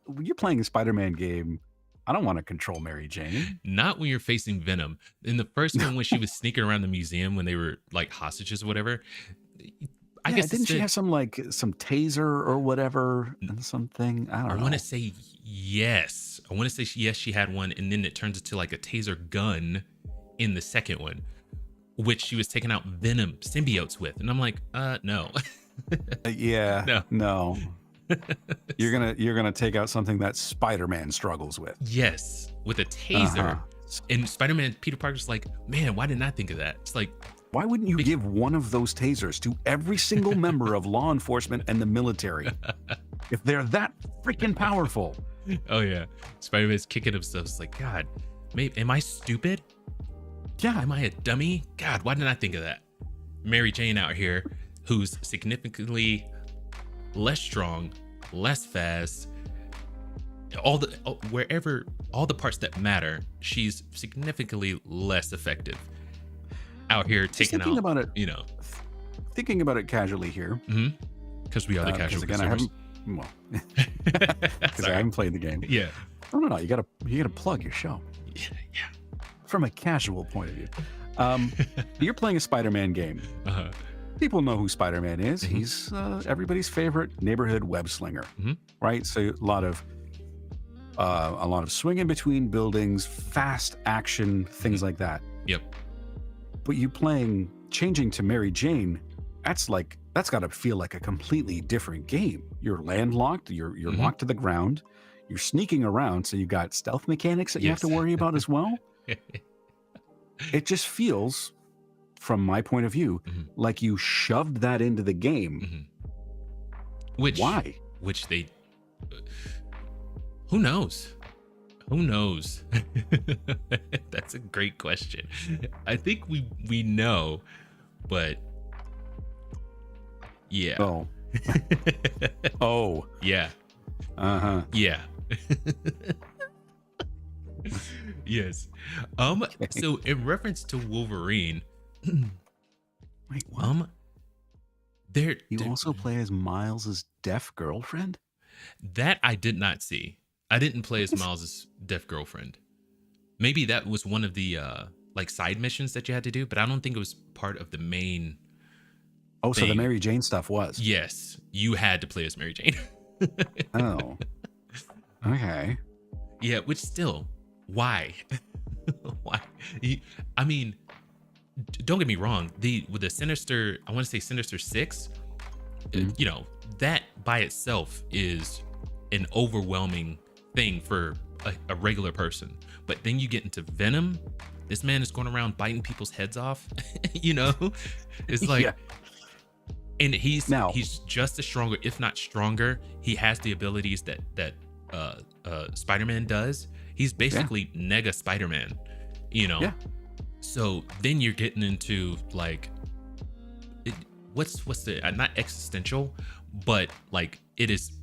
when you're playing a Spider-Man game, I don't want to control Mary Jane. not when you're facing Venom. In the first one, when she was sneaking around the museum when they were like hostages or whatever, I guess didn't she have some taser or whatever and something? I don't know. I want to say yes. I want to say yes, she had one, and then it turns into like a taser gun in the second one, which she was taking out Venom symbiotes with, and I'm like, no. No. You're gonna take out something that Spider-Man struggles with. Yes, with a taser. And Spider-Man, Peter Parker's like, man, why didn't I think of that? It's like, why wouldn't you give one of those tasers to every single member of law enforcement and the military if they're that freaking powerful? Oh yeah, Spider-Man's kicking himself. It's like, God, am I stupid? Yeah. Am I a dummy? God, why didn't I think of that? Mary Jane out here, who's significantly less strong, less fast, all the parts that matter, she's significantly less effective out here taking out, about it, you know, thinking about it casually here, because we are the casual consumers. Because I haven't played the game. Yeah. No, you gotta plug your show. Yeah. From a casual point of view, you're playing a Spider-Man game. people know who Spider-Man is. He's everybody's favorite neighborhood web slinger, right? So a lot of swinging between buildings, fast action, things like that. Yep. But changing to Mary Jane, that's got to feel like a completely different game. You're landlocked. You're locked to the ground. You're sneaking around, so you've got stealth mechanics that you have to worry about as well. It just feels, from my point of view, like you shoved that into the game. Why? Which they... who knows? Who knows? That's a great question. I think we know, but... yeah. Oh. Oh. Yeah. Yeah. Yes. So in reference to Wolverine, wait, what? You there also play as Miles's deaf girlfriend? That I did not see. I didn't play as Miles's deaf girlfriend. Maybe that was one of the like side missions that you had to do, but I don't think it was part of the main thing. So the Mary Jane stuff was? Yes. You had to play as Mary Jane. Oh. Okay. Yeah, which still, why? Why? I mean, don't get me wrong. With the Sinister, I want to say Sinister 6, you know, that by itself is an overwhelming thing for a regular person. But then you get into Venom. This man is going around biting people's heads off. You know, it's like, and he's just as stronger, if not stronger. He has the abilities that Spider-Man does. He's basically Nega Spider-Man, you know? Yeah. So then you're getting into like, what's the, not existential, but like it is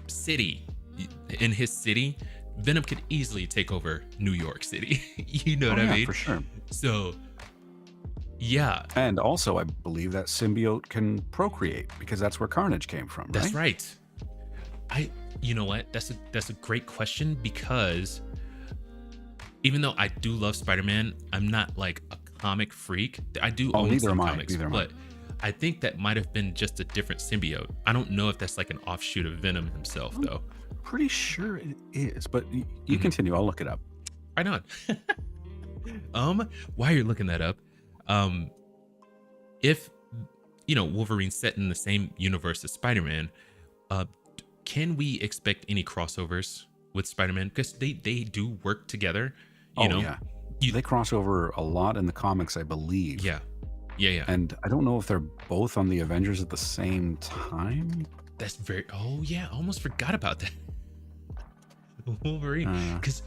city. In his city, Venom could easily take over New York City. You know what I mean? For sure. So, yeah. And also, I believe that symbiote can procreate because that's where Carnage came from, right? That's right. You know what? That's a great question, because even though I do love Spider-Man, I'm not like a comic freak. I do own some comics, but I think that might have been just a different symbiote. I don't know if that's like an offshoot of Venom himself, though. Pretty sure it is, but you continue. I'll look it up. Right on. While you're looking that up, if you know Wolverine's set in the same universe as Spider-Man, can we expect any crossovers with Spider-Man? Because they do work together. You know? They cross over a lot in the comics, I believe. Yeah. And I don't know if they're both on the Avengers at the same time. That's very... oh yeah, I almost forgot about that. Wolverine, because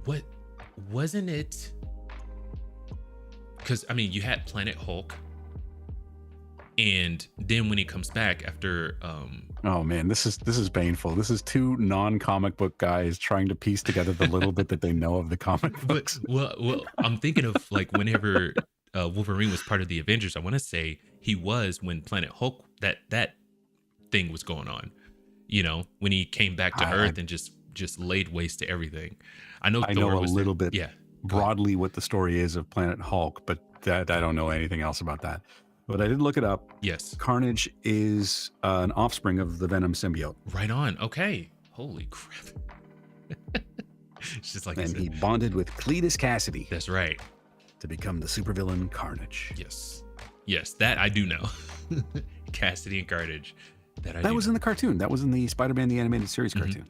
what wasn't it? Because I mean, you had Planet Hulk, and then when he comes back after oh man, this is painful. This is two non-comic book guys trying to piece together the little bit that they know of the comic books. Well, I'm thinking of like whenever Wolverine was part of the Avengers. I want to say he was when Planet Hulk that thing was going on. You know, when he came back to Earth and just laid waste to everything. I know a little bit broadly what the story is of Planet Hulk, but I don't know anything else about that. But I did look it up. Yes. Carnage is an offspring of the Venom symbiote. Right on. Okay. Holy crap. It's just like, and he bonded with Cletus Cassidy. That's right. To become the supervillain Carnage. Yes, that I do know. Cassidy and Carnage. That was in the cartoon. That was in the Spider-Man the Animated Series cartoon.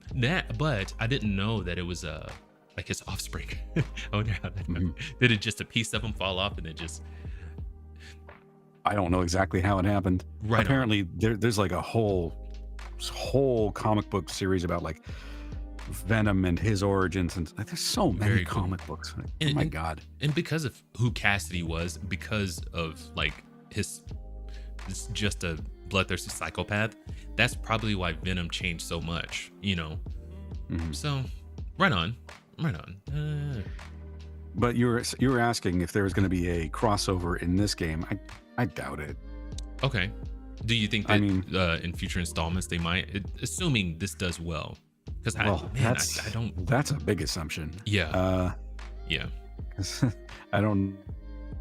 But I didn't know that it was like his offspring. I wonder how that did it just a piece of him fall off and it just... I don't know exactly how it happened. Right. Apparently, there's like a whole comic book series about like Venom and his origins, and there's so many comic books. Oh my god! And because of who Cassidy was, because of like it's just a bloodthirsty psychopath. That's probably why Venom changed so much. You know. So, right on. But you were asking if there was going to be a crossover in this game. I doubt it. Okay. Do you think that in future installments they might, assuming this does well? Because I don't. That's a big assumption. Yeah. I don't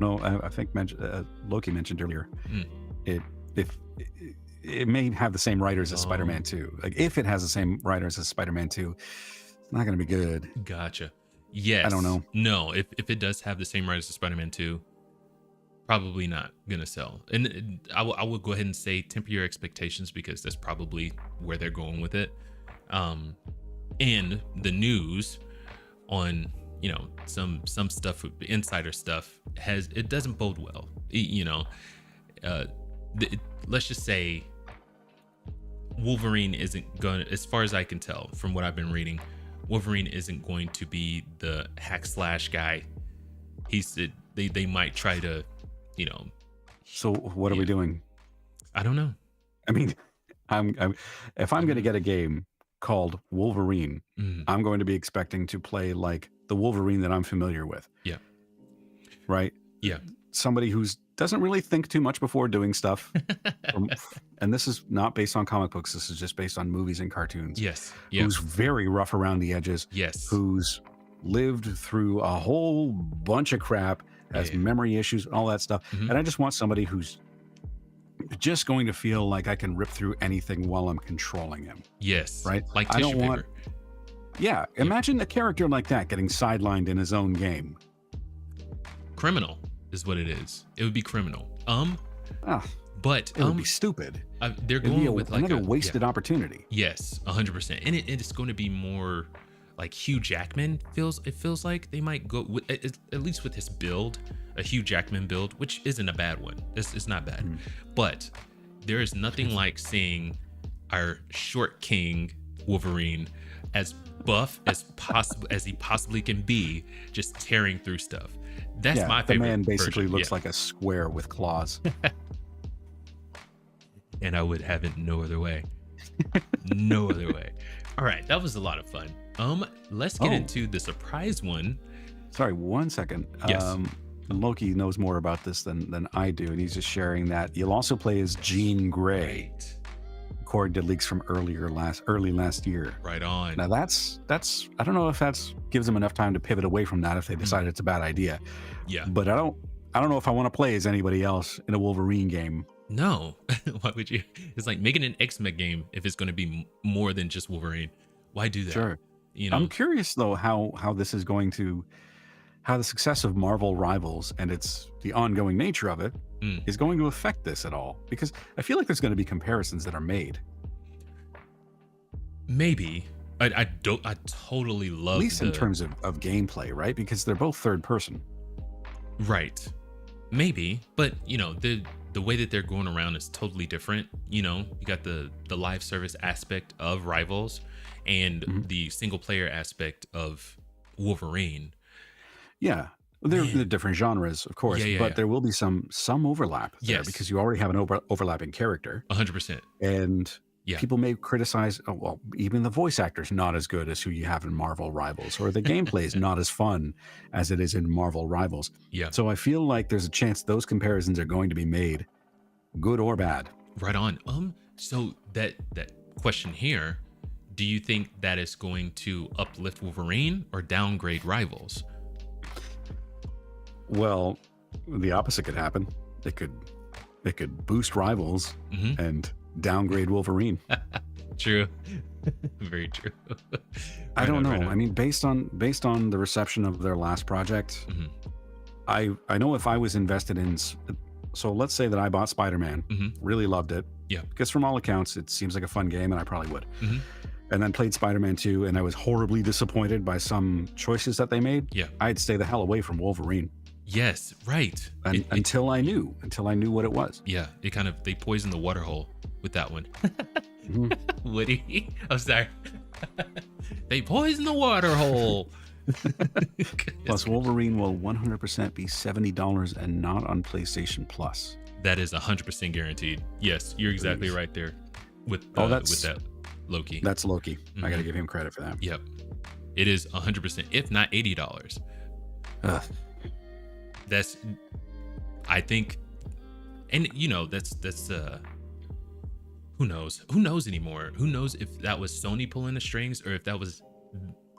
know. I think Loki mentioned earlier. it if it may have the same writers as Spider-Man 2. Like if it has the same writers as Spider-Man 2, it's not going to be good. Gotcha. Yes. I don't know. No, if it does have the same writers as Spider-Man 2, probably not gonna sell. And I will go ahead and say temper your expectations, because that's probably where they're going with it. And the news on, you know, some stuff, insider stuff, it doesn't bode well. You know, let's just say Wolverine isn't going, as far as I can tell from what I've been reading, Wolverine isn't going to be the hack slash guy. He said they might try to, you know. So what are we doing? I don't know. I mean, if I'm going to get a game called Wolverine, I'm going to be expecting to play like the Wolverine that I'm familiar with. Yeah. Right? Yeah. Somebody who's doesn't really think too much before doing stuff. And this is not based on comic books. This is just based on movies and cartoons. Yes. Yeah. Who's very rough around the edges. Yes. Who's lived through a whole bunch of crap, has memory issues, all that stuff. And I just want somebody who's just going to feel like I can rip through anything while I'm controlling him. Yes. Right? Like I tissue don't want. paper. Yeah. Imagine a character like that getting sidelined in his own game. Criminal is what it is. It would be criminal. But it would be stupid. They're It'd going be with like another wasted opportunity. Yes, 100%. And it's going to be more like Hugh Jackman feels like they might go with, at least with his build, a Hugh Jackman build, which isn't a bad one. It's not bad. But there is nothing like seeing our short king Wolverine as buff as possible as he possibly can be, just tearing through stuff. That's my favorite. The man basically version. looks like a square with claws. And I would have it no other way. No other way. All right, that was a lot of fun. Let's get into the surprise one. Sorry, 1 second. Yes. Loki knows more about this than I do, and he's just sharing that you'll also play as Jean Grey, Right. according to leaks from early last year. Right on. Now that's I don't know if that's gives them enough time to pivot away from that if they decide it's a bad idea. Yeah. But I don't know if I want to play as anybody else in a Wolverine game. No. Why would you? It's like making an X-Men game if it's going to be more than just Wolverine. Why do that? Sure. You know. I'm curious though how this is going to, how the success of Marvel Rivals and the ongoing nature of it is going to affect this at all, because I feel like there's going to be comparisons that are made. Maybe. I totally love, at least in terms of gameplay, right? Because they're both third person. Right. Maybe, but you know, the way that they're going around is totally different. You know, you got the live service aspect of Rivals and the single player aspect of Wolverine. Yeah. They're different genres, of course, but there will be some overlap there because you already have an overlapping character. 100%. And people may criticize, even the voice actor's not as good as who you have in Marvel Rivals, or the gameplay is not as fun as it is in Marvel Rivals. Yeah. So I feel like there's a chance those comparisons are going to be made, good or bad. Right on. So that question here, do you think that is going to uplift Wolverine or downgrade Rivals? Well, the opposite could happen. It could boost Rivals and downgrade Wolverine. True. Very true. I don't know. I mean, based on the reception of their last project, I know if I was invested in, so let's say that I bought Spider-Man, really loved it. Yeah. Because from all accounts, it seems like a fun game and I probably would. And then played Spider-Man 2 and I was horribly disappointed by some choices that they made. Yeah. I'd stay the hell away from Wolverine. Yes, right. Until I knew what it was. Yeah, they poisoned the water hole with that one. Woody, I'm sorry. They poisoned the water hole. Plus, Wolverine will 100% be $70 and not on PlayStation Plus. That is 100% guaranteed. Yes, you're exactly right there with that Loki. That's Loki. I got to give him credit for that. Yep, it is 100%, if not $80. That's, I think, and you know, that's who knows anymore? Who knows if that was Sony pulling the strings or if that was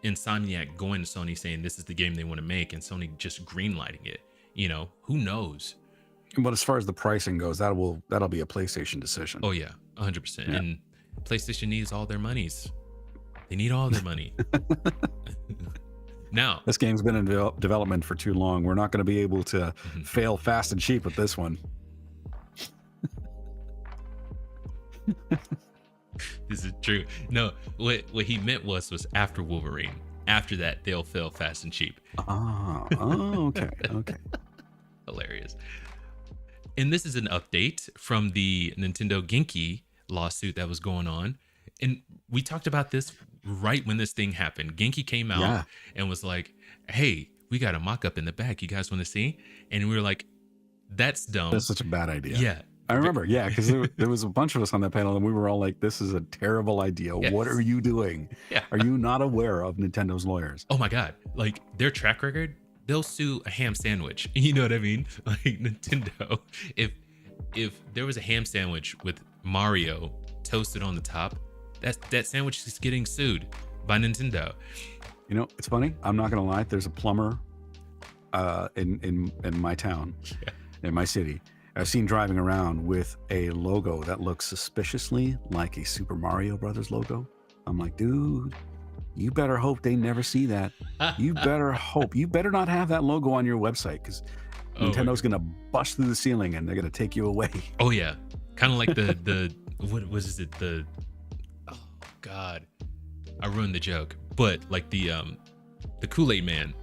Insomniac going to Sony saying this is the game they want to make and Sony just greenlighting it? You know, who knows? But as far as the pricing goes, that'll be a PlayStation decision. Oh yeah, 100%. Yeah. And PlayStation needs all their monies. They need all their money. Now, This game's been in development for too long. We're not going to be able to fail fast and cheap with this one. this is true. No, what he meant was after Wolverine. After that, they'll fail fast and cheap. Oh, okay, okay. Hilarious. And this is an update from the Nintendo Genki lawsuit that was going on. And we talked about this right when this thing happened. Genki came out and was like, hey, we got a mock-up in the back. You guys want to see? And we were like, that's dumb. That's such a bad idea. Yeah. I remember, because there was a bunch of us on that panel and we were all like, this is a terrible idea. Yes. What are you doing? Yeah. Are you not aware of Nintendo's lawyers? Oh my God. Like their track record, they'll sue a ham sandwich. You know what I mean? Like Nintendo, if there was a ham sandwich with Mario toasted on the top, that sandwich is getting sued by Nintendo. You know, it's funny. I'm not going to lie. There's a plumber in my town, in my city. I've seen driving around with a logo that looks suspiciously like a Super Mario Brothers logo. I'm like, dude, you better hope they never see that. You better hope. You better not have that logo on your website because Nintendo's going to bust through the ceiling and they're going to take you away. Oh, yeah. Kind of like the what was it? Oh, God. I ruined the joke. But like the Kool-Aid man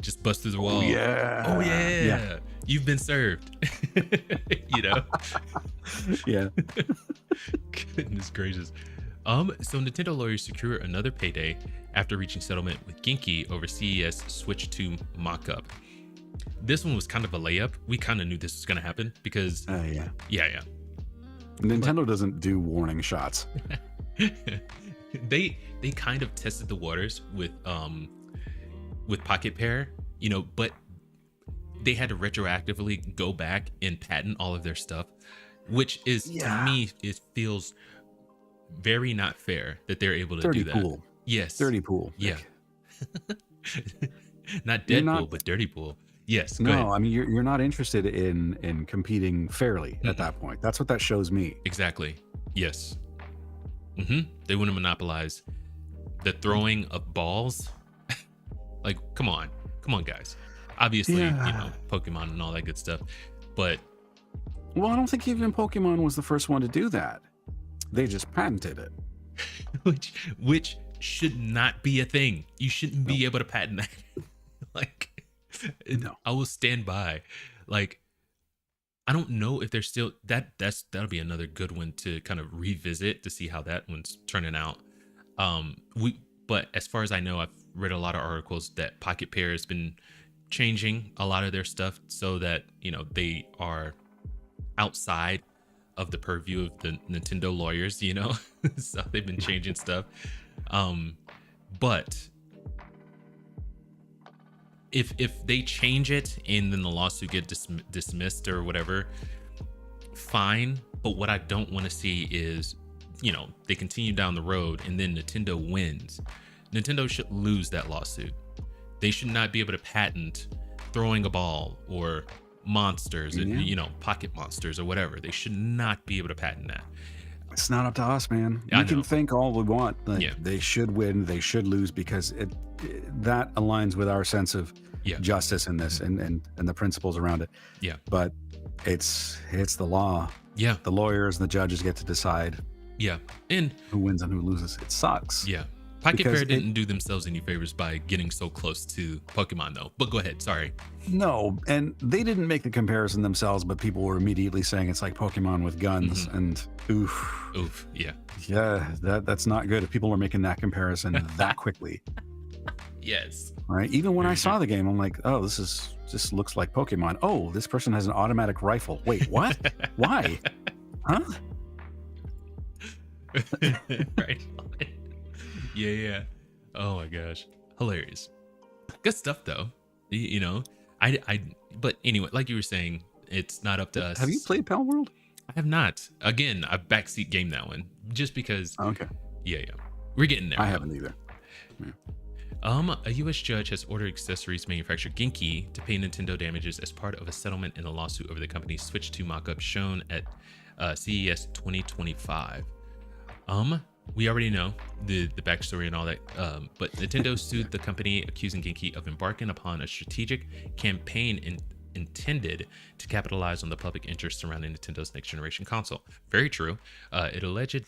just bust through the wall. Oh, yeah. Oh, yeah. You've been served. You know? Yeah. Goodness gracious. So Nintendo lawyers secure another payday after reaching settlement with Genki over CES Switch 2 mock-up. This one was kind of a layup. We kind of knew this was going to happen because yeah. Nintendo doesn't do warning shots. They kind of tested the waters with Pocket Pair, you know, but they had to retroactively go back and patent all of their stuff, which is to me, it feels very not fair that they're able to do that. Dirty pool. Yes. Dirty pool. Yeah. Not Deadpool, but dirty pool. Yes. No, I mean you're not interested in competing fairly at that point. That's what that shows me. Exactly. Yes. They want to monopolize the throwing of balls. Like, come on, guys. Obviously, you know, Pokemon and all that good stuff, but well, I don't think even Pokemon was the first one to do that. They just patented it, which should not be a thing. You shouldn't be able to patent that. Like, no, I will stand by. Like, I don't know if there's still that'll be another good one to kind of revisit to see how that one's turning out. But as far as I know, I've read a lot of articles that Pocket Pair has been changing a lot of their stuff so that, you know, they are outside of the purview of the Nintendo lawyers, you know. So they've been changing stuff. But if they change it and then the lawsuit get dismissed or whatever, fine. But what I don't want to see is, you know, they continue down the road and then Nintendo wins. Nintendo should lose that lawsuit. They should not be able to patent throwing a ball or monsters, you know, pocket monsters or whatever. They should not be able to patent that. It's not up to us, man. We can think all we want. Like, they should win, they should lose, because that aligns with our sense of justice in this and the principles around it. Yeah. But it's the law. Yeah. The lawyers and the judges get to decide. Yeah. And who wins and who loses. It sucks. Yeah. Pocket Pair didn't do themselves any favors by getting so close to Pokemon, though. But go ahead. Sorry. No, and they didn't make the comparison themselves, but people were immediately saying it's like Pokemon with guns, and oof. Yeah. Yeah, that's not good if people are making that comparison that quickly. Yes. Right. Even when I saw the game, I'm like, oh, this looks like Pokemon. Oh, this person has an automatic rifle. Wait, what? Why? Huh? Right. Yeah. Oh my gosh. Hilarious. Good stuff though. You know, but anyway, like you were saying, it's not up to us. Have you played Pal World? I have not. Again, I backseat game that one just because. Okay. Yeah. We're getting there. I haven't either. Yeah. A U.S. judge has ordered accessories manufacturer Genki to pay Nintendo damages as part of a settlement in a lawsuit over the company's Switch 2 mock-up shown at CES 2025. We already know the backstory and all that, but Nintendo sued the company, accusing Genki of embarking upon a strategic campaign intended to capitalize on the public interest surrounding Nintendo's next generation console. Very true. It alleged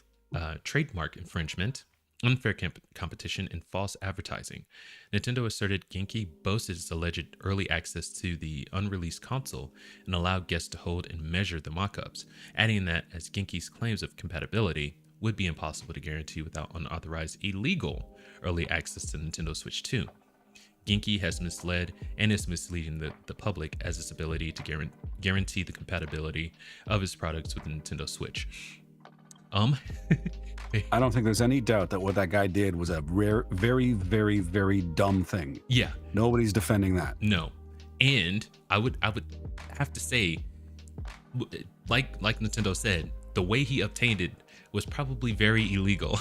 trademark infringement, unfair competition, and false advertising. Nintendo asserted Genki boasted its alleged early access to the unreleased console and allowed guests to hold and measure the mock-ups, adding that as Genki's claims of compatibility would be impossible to guarantee without unauthorized illegal early access to Nintendo Switch 2. Genki has misled and is misleading the public as its ability to guarantee the compatibility of its products with the Nintendo Switch. I don't think there's any doubt that what that guy did was a rare, very, very, very dumb thing. Yeah. Nobody's defending that. No. And I would have to say, like Nintendo said, the way he obtained it was probably very illegal.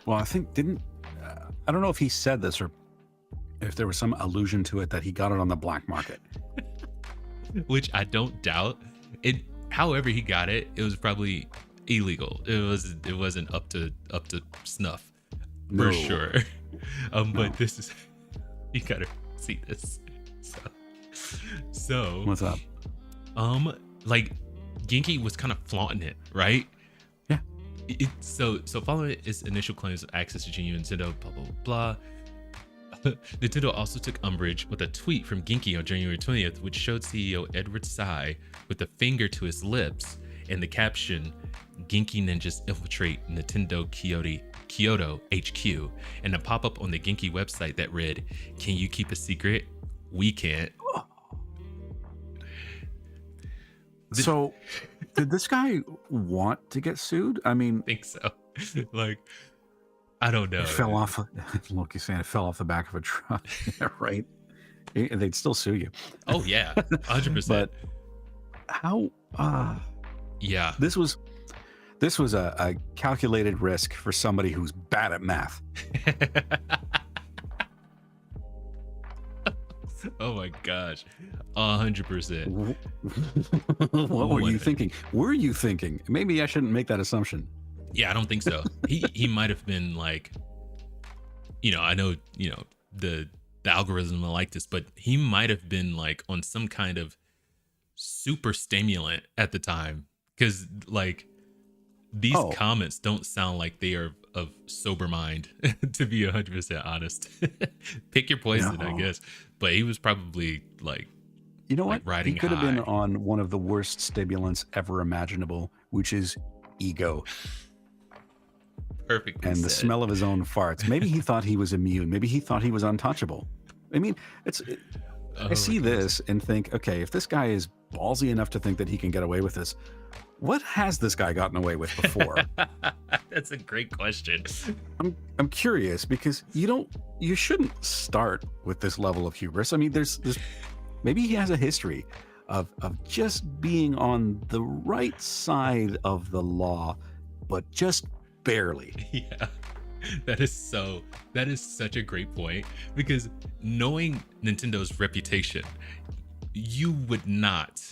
Well, I think I don't know if he said this or if there was some allusion to it that he got it on the black market. Which I don't doubt. However he got it, it was probably illegal. It wasn't up to snuff for sure. But this is, you gotta see this. So What's up? Like Genki was kind of flaunting it, right? Yeah. So following its initial claims of access to genuine Nintendo, blah blah blah. Nintendo also took umbrage with a tweet from Genki on January 20th, which showed CEO Edward Tsai with a finger to his lips and the caption, "Genki ninjas infiltrate Nintendo Kyoto HQ," and a pop-up on the Genki website that read, "Can you keep a secret? We can't." So, did this guy want to get sued? I mean, I think so. Like, I don't know. It fell off. Loki's saying it fell off the back of a truck. Yeah, right. They'd still sue you. Oh yeah, 100%. But how? Yeah. This was a calculated risk for somebody who's bad at math. Oh my gosh, 100%. What were you thinking? Were you thinking? Maybe I shouldn't make that assumption. Yeah, I don't think so. He might have been like, I know, the algorithm will like this, but he might have been like on some kind of super stimulant at the time, because like these comments don't sound like they are of sober mind, to be 100% honest. Pick your poison, I guess. But he was probably like, you know what? Riding he could have been high. on one of the worst stimulants ever imaginable, which is ego. Perfectly and said. The smell of his own farts. Maybe he thought he was immune. Maybe he thought he was untouchable. I mean, I see this and think, okay, if this guy is ballsy enough to think that he can get away with this, what has this guy gotten away with before? That's a great question. I'm curious, because you shouldn't start with this level of hubris. I mean, there's maybe he has a history of just being on the right side of the law, but just barely. Yeah. That is such a great point, because knowing Nintendo's reputation, you would not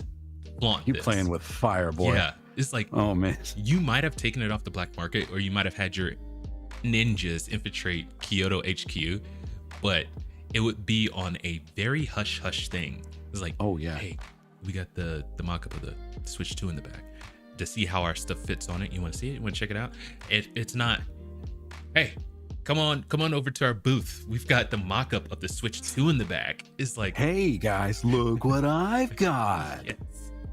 flaunt this. Playing with fire, boy. Yeah. It's like, oh man, you might have taken it off the black market, or you might have had your ninjas infiltrate Kyoto HQ, but it would be on a very hush hush thing. It's like, oh yeah, hey, we got the mock-up of the Switch 2 in the back to see how our stuff fits on it. You want to see it? You want to check it out? It's not, hey, come on over to our booth. We've got the mock-up of the Switch 2 in the back. It's like, hey guys, look what I've got. Yes.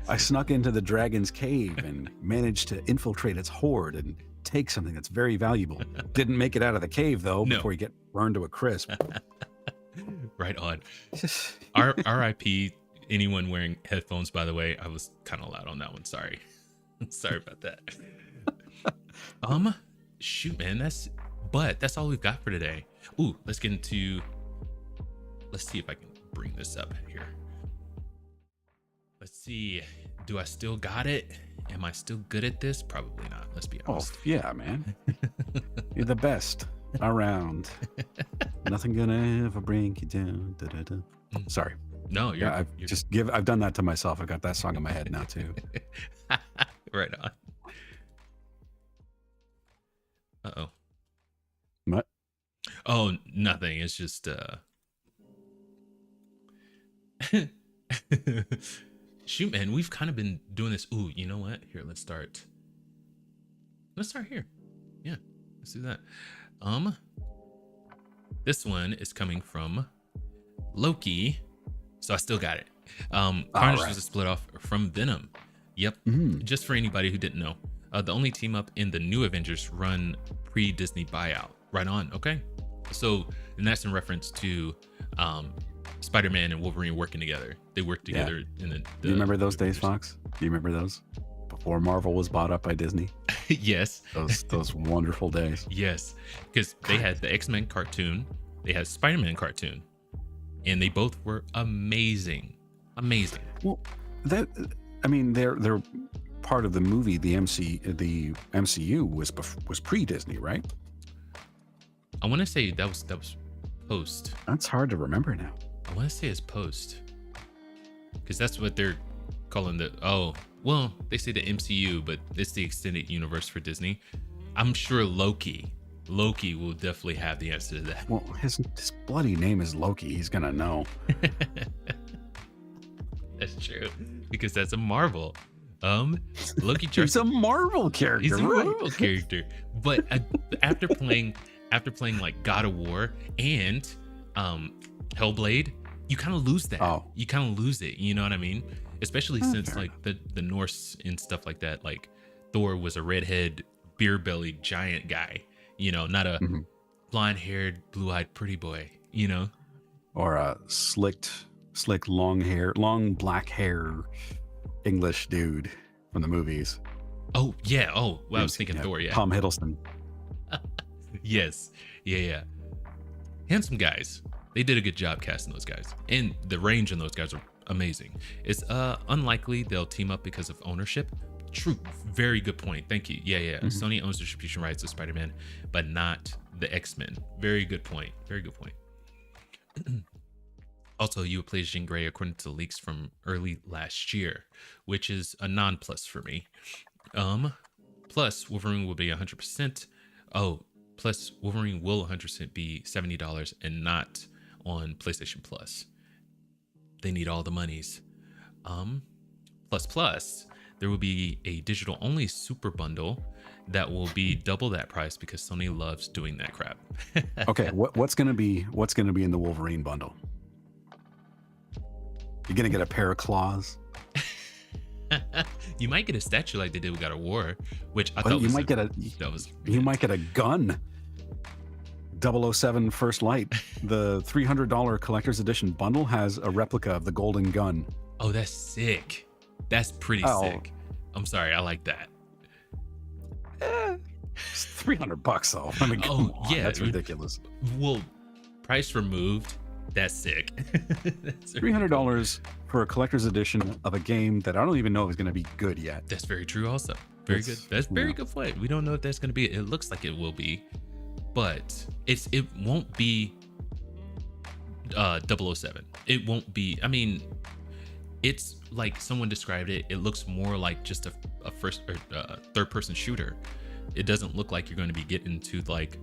I snuck into the dragon's cave and managed to infiltrate its hoard and take something that's very valuable. Didn't make it out of the cave though, before you get burned to a crisp. Right on. R.I.P. anyone wearing headphones, by the way. I was kind of loud on that one. Sorry. Sorry about that. Shoot, man, that's all we've got for today. Ooh, let's see if I can bring this up here. Let's see. Do I still got it? Am I still good at this? Probably not. Let's be honest. Oh, yeah, man. You're the best around. Nothing gonna ever bring you down. Da, da, da. Sorry. No, you're. Yeah, I've done that to myself. I've got that song in my head now too. Right on. Uh-oh. What? Oh, nothing. It's just shoot, man, we've kind of been doing this. Ooh, you know what? Here, let's start here. Yeah, let's do that. This one is coming from Loki, so I still got it. Carnage was a split off from Venom. Yep. Just for anybody who didn't know, the only team up in the new Avengers run pre-Disney buyout. Right on. Okay. So, and that's in reference to Spider-Man and Wolverine working together. They worked together in the. Do you remember those days, Fox? Do you remember those? Before Marvel was bought up by Disney. Yes. Those wonderful days. Yes, because they had the X-Men cartoon, they had Spider-Man cartoon, and they both were amazing. Amazing. Well, they're part of the movie. The MCU was pre-Disney, right? I want to say that was post. That's hard to remember now. I want to say it's post, because that's what they're calling the. Oh, well, they say the MCU, but it's the extended universe for Disney. I'm sure Loki will definitely have the answer to that. Well, his bloody name is Loki. He's gonna know. That's true, because that's a Marvel. Loki. He's a Marvel character. He's a Marvel character. But after playing like God of War and Hellblade, you kind of lose that. Oh. You kind of lose it. You know what I mean? Especially since like the Norse and stuff like that. Like Thor was a redhead, beer-bellied giant guy. You know, not a blonde-haired, blue-eyed pretty boy. You know, or a slick, long black hair English dude from the movies. Oh yeah. Oh, well, I was thinking Thor. Yeah, Tom Hiddleston. Yes. Yeah. Handsome guys. They did a good job casting those guys, and the range in those guys are amazing. It's unlikely they'll team up because of ownership. True. Very good point. Thank you. Yeah. Sony owns distribution rights of Spider-Man, but not the X-Men. Very good point. Also, you would play Jean Grey according to leaks from early last year, which is a non-plus for me. Plus Wolverine will be 100%. Plus Wolverine will 100% be $70 and not on PlayStation Plus. They need all the monies. Plus, there will be a digital only super bundle that will be double that price because Sony loves doing that crap. Okay, what's gonna be in the Wolverine bundle? You're gonna get a pair of claws. You might get a statue like they did with God of War, which I thought you might get a gun. 007 First Light. The $300 collector's edition bundle has a replica of the golden gun. Oh, that's sick. That's pretty sick. I'm sorry, I like that. It's $300 though. I mean, come on, that's ridiculous. Well, price removed. That's sick. That's $300 for a collector's edition of a game that I don't even know is going to be good yet. That's very true. Also, very good. That's very good point. We don't know if that's going to be. It looks like it will be, but it won't be 007. It won't be. I mean, it's like someone described it. It looks more like just a first or third person shooter. It doesn't look like you're going to be getting to like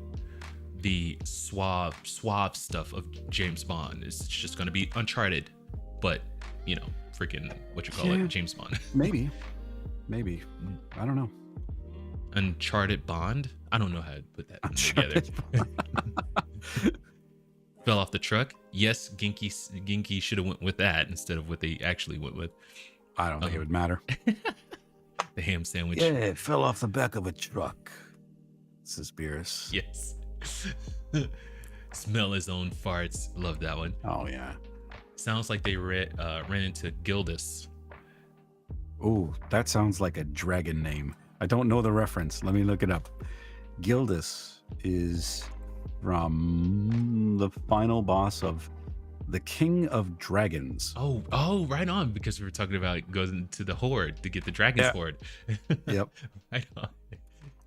the suave stuff of James Bond. It's just going to be Uncharted, but you know, freaking what you call it, James Bond. maybe I don't know. Uncharted Bond. I don't know how to put that together. Fell off the truck. Yes, Ginky should have went with that instead of what they actually went with. I don't think it would matter. The ham sandwich. Yeah, it fell off the back of a truck. Suspicious. Yes. Smell his own farts. Love that one. Oh yeah. Sounds like they ran into Gildas. Ooh, that sounds like a dragon name. I don't know the reference. Let me look it up. Gildas is from the final boss of the King of Dragons. Oh, right on. Because we were talking about it goes into the horde to get the dragon's horde. Yep. Right on.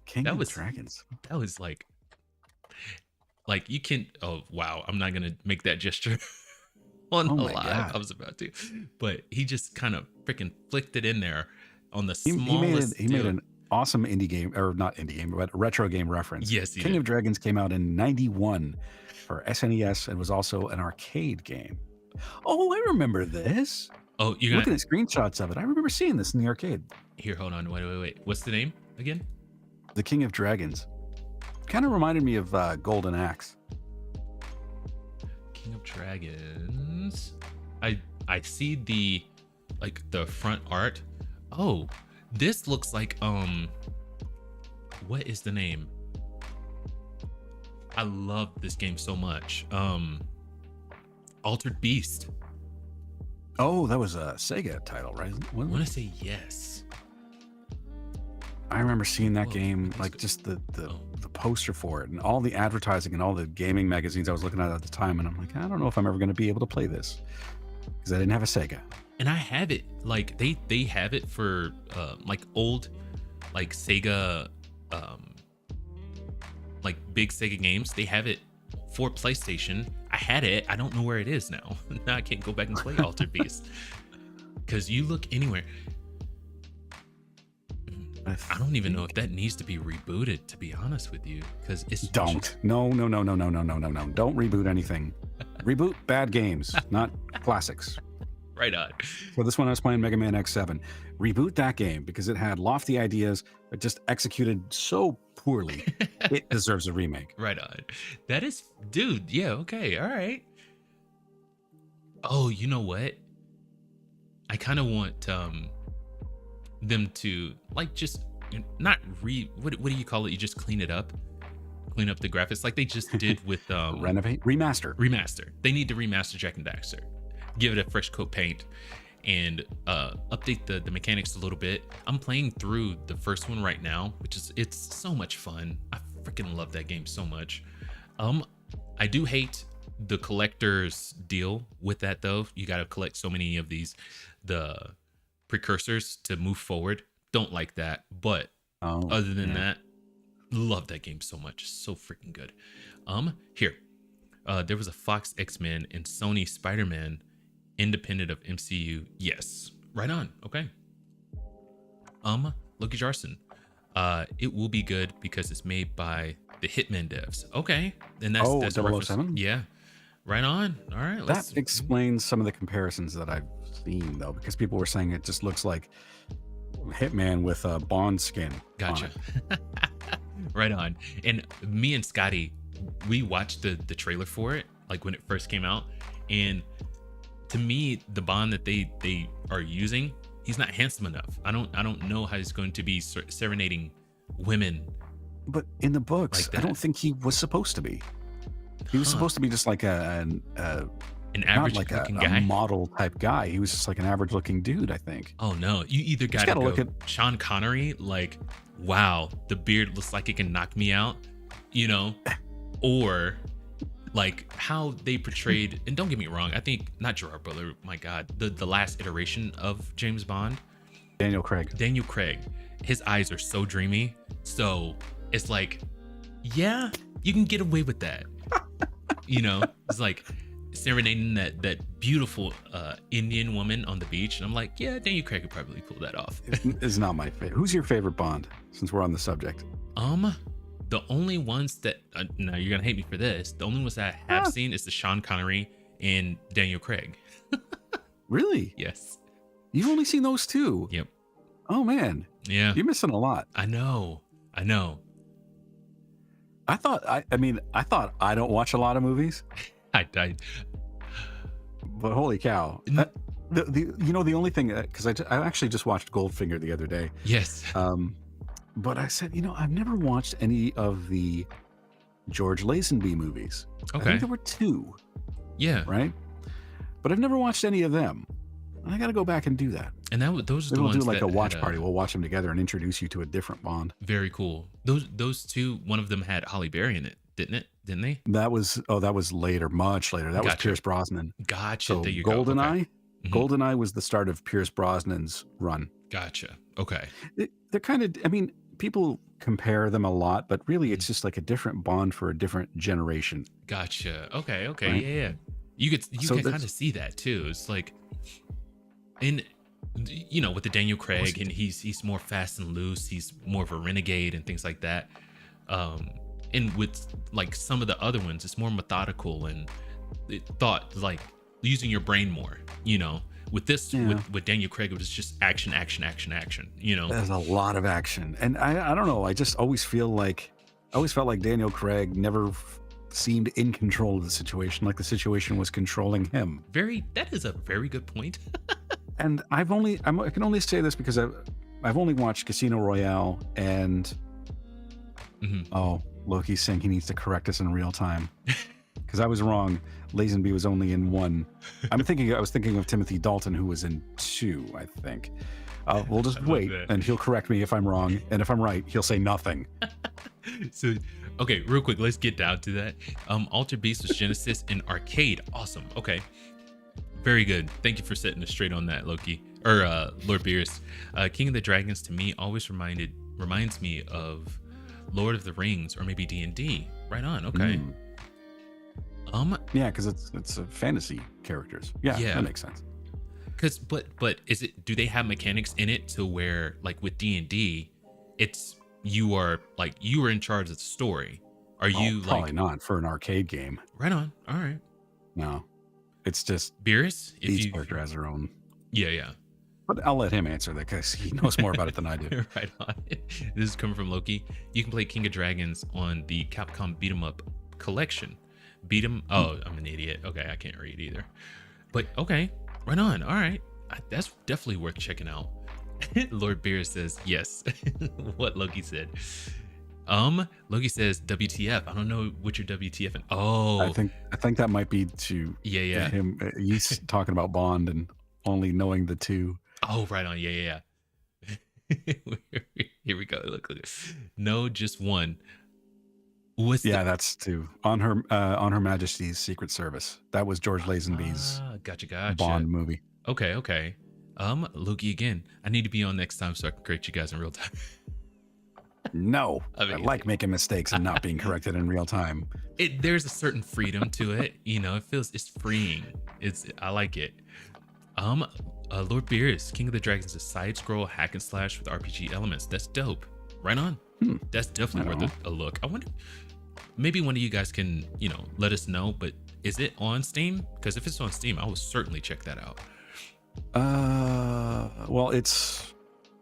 King of Dragons. That was like, Like you can. Oh wow, I'm not gonna make that gesture on Oh the my live. I God. was about to, but he just kind of freaking flicked it in there on the He made it. smallest He made deal. an awesome indie game, or not indie game, but a retro game reference. Yes, he King did. of Dragons came out in '91 for SNES and was also an arcade game. Oh, I remember this. Oh, you're Looking gonna at screenshots of it, I remember seeing this in the arcade. here. Hold on. Wait. What's the name again? The King of Dragons. Kind of reminded me of Golden Axe. King of Dragons. I see the front art. Oh, this looks like what is the name? I love this game so much. Altered Beast. Oh, that was a Sega title, right? I want to say yes. I remember seeing that Whoa, game, what is like it? just the Oh. poster for it and all the advertising and all the gaming magazines I was looking at the time, and I'm like, I don't know if I'm ever going to be able to play this because I didn't have a Sega. And I have it. Like they have it for like old like Sega like big Sega games. They have it for PlayStation. I had it. I don't know where it is now. Now I can't go back and play Altered Beast. Because you look anywhere. I don't even know if that needs to be rebooted, to be honest with you. Because it's Don't. No. Don't reboot anything. Reboot bad games, not classics. right on. For this one, I was playing Mega Man X7. Reboot that game because it had lofty ideas, but just executed so poorly. It deserves a remake. Right on. That is, dude. Yeah. Okay. All right. Oh, you know what? I kind of want them to like just not what do you call it? You just clean it up, clean up the graphics like they just did with Renovate, remaster. They need to remaster Jack and Daxter, give it a fresh coat paint, and update the mechanics a little bit. I'm playing through the first one right now, it's so much fun. I freaking love that game so much. I do hate the collector's deal with that though. You got to collect so many of the precursors to move forward. Don't like that, but other than that, love that game so much. So freaking good. Here, there was a Fox X-Men and Sony Spider-Man independent of MCU. Yes, right on. Okay. Loki Jarson. It will be good because it's made by the Hitman devs. Okay, and that's a reference. 007? Yeah, right on. All right, That explains some of the comparisons that I've seen, though, because people were saying it just looks like Hitman with a Bond skin. Gotcha. On it. Right on. And me and Scotty, we watched the trailer for it, like when it first came out, and to me, the Bond that they are using, he's not handsome enough. I don't know how he's going to be serenading women. But in the books, Like that. I don't think he was supposed to be. He was supposed to be just like an not average like looking a guy. model type guy. He was just like an average looking dude, I think. Oh no, you either got to gotta go look at- Sean Connery, like, wow, the beard looks like it can knock me out, or like how they portrayed. And don't get me wrong, I think not Gerard Butler. My God, the last iteration of James Bond, Daniel Craig. his eyes are so dreamy. So it's like, yeah, you can get away with that. It's like serenading that beautiful Indian woman on the beach, and I'm like, yeah, Daniel Craig could probably pull that off. Is not my favorite. Who's your favorite Bond? Since we're on the subject. The only ones that now you're gonna hate me for this. The only ones that I have seen is the Sean Connery and Daniel Craig. Really? Yes. You've only seen those two? Yep. Oh man, Yeah. you're missing a lot. I know. I thought I don't watch a lot of movies, I but holy cow! Mm. The only thing because I actually just watched Goldfinger the other day. yes. But I said, I've never watched any of the George Lazenby movies. I Okay. think there were two, Yeah. right? But I've never watched any of them. I got to go back and do that. And those are Maybe the we'll ones do like that a watch had, party. We'll watch them together and introduce you to a different Bond. Very cool. Those two. One of them had Holly Berry in it, didn't they? That was later, much later. That was Gotcha. Pierce Brosnan. Gotcha. So There you go. GoldenEye, Okay. Mhm. GoldenEye was the start of Pierce Brosnan's run. Gotcha. Okay. They're kind of, people compare them a lot, but really it's just like a different Bond for a different generation. Gotcha. Okay. Right? Yeah. You So can that's- kind of see that too. It's like, in with the Daniel Craig, and he's more fast and loose. He's more of a renegade and things like that. And with like some of the other ones, it's more methodical and thought, like using your brain more. With this, with Daniel Craig, it was just action. There's a lot of action. And I don't know. I just always felt like Daniel Craig never seemed in control of the situation, like the situation was controlling him. That is a very good point. And I can only say this because I've only watched Casino Royale and Loki's saying he needs to correct us in real time. Because I was wrong. Lazenby was only in 1. I was thinking of Timothy Dalton, who was in 2, I think. We'll just wait, and he'll correct me if I'm wrong. And if I'm right, he'll say nothing. So, okay, real quick, let's get down to that. Altered Beast was Genesis and arcade. Awesome. Okay. Very good. Thank you for setting us straight on that, Loki. Or Lord Beerus. King of the Dragons, to me, always reminds me of Lord of the Rings or maybe D&D. Right on. Okay. Yeah, because it's fantasy characters. Yeah, that makes sense. But do they have mechanics in it to where, like with D&D, you are in charge of the story? Are you probably not for an arcade game? Right on. All right. No, it's just Beerus. Each character has their own. Yeah. But I'll let him answer that because he knows more about it than I do. Right on. This is coming from Loki. You can play King of Dragons on the Capcom Beat 'em Up collection. Oh, I'm an idiot. Okay, I can't read either. But okay, right on. All right, that's definitely worth checking out. Lord Beer says yes. What Loki said. Loki says WTF. I don't know what your WTF. Oh, I think that might be to him. He's talking about Bond and only knowing the 2. Oh, right on. Yeah. Here we go. Look. No, just 1. That's 2 on her Majesty's Secret Service. That was George Lazenby's gotcha. Bond movie. Okay. Loki again. I need to be on next time so I can correct you guys in real time. No, I like making mistakes and not being corrected in real time. There's a certain freedom to it. It's freeing. I like it. Lord Beerus, King of the Dragons, is a side scroll hack and slash with RPG elements. That's dope. Right on. That's definitely worth a look. I wonder, maybe one of you guys can, let us know, but is it on Steam? Because if it's on Steam, I will certainly check that out. Well, it's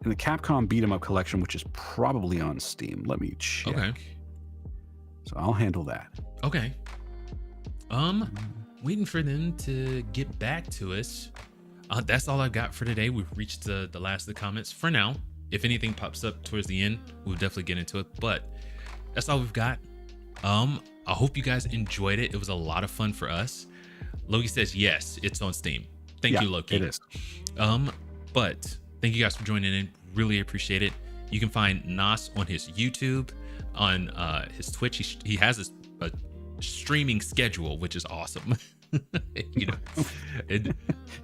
in the Capcom Beat 'em Up collection, which is probably on Steam. Let me check. Okay. So I'll handle that. Okay. Waiting for them to get back to us. That's all I've got for today. We've reached the last of the comments for now. If anything pops up towards the end, we'll definitely get into it. But that's all we've got. I hope you guys enjoyed it. It was a lot of fun for us. Loki says yes, it's on Steam. Thank you, Loki. It is. But thank you guys for joining in. Really appreciate it. You can find Nas on his YouTube, on his Twitch. He has a streaming schedule, which is awesome.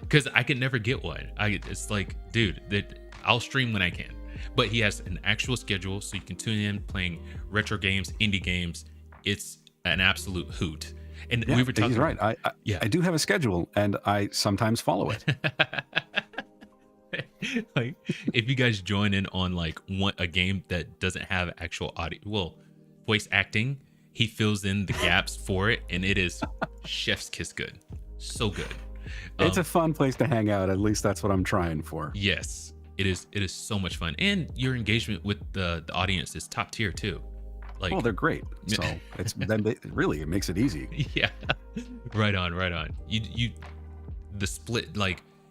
Because I could never get one. It's like, dude, I'll stream when I can. But he has an actual schedule, so you can tune in playing retro games, indie games. It's an absolute hoot. And we were talking. He's right. I do have a schedule, and I sometimes follow it. Like, if you guys join in on a game that doesn't have actual audio, voice acting, he fills in the gaps for it, and it is chef's kiss good. So good. It's a fun place to hang out. At least that's what I'm trying for. Yes, it is. It is so much fun, and your engagement with the audience is top tier too. They're great. So it makes it easy. Yeah, right on. You the split,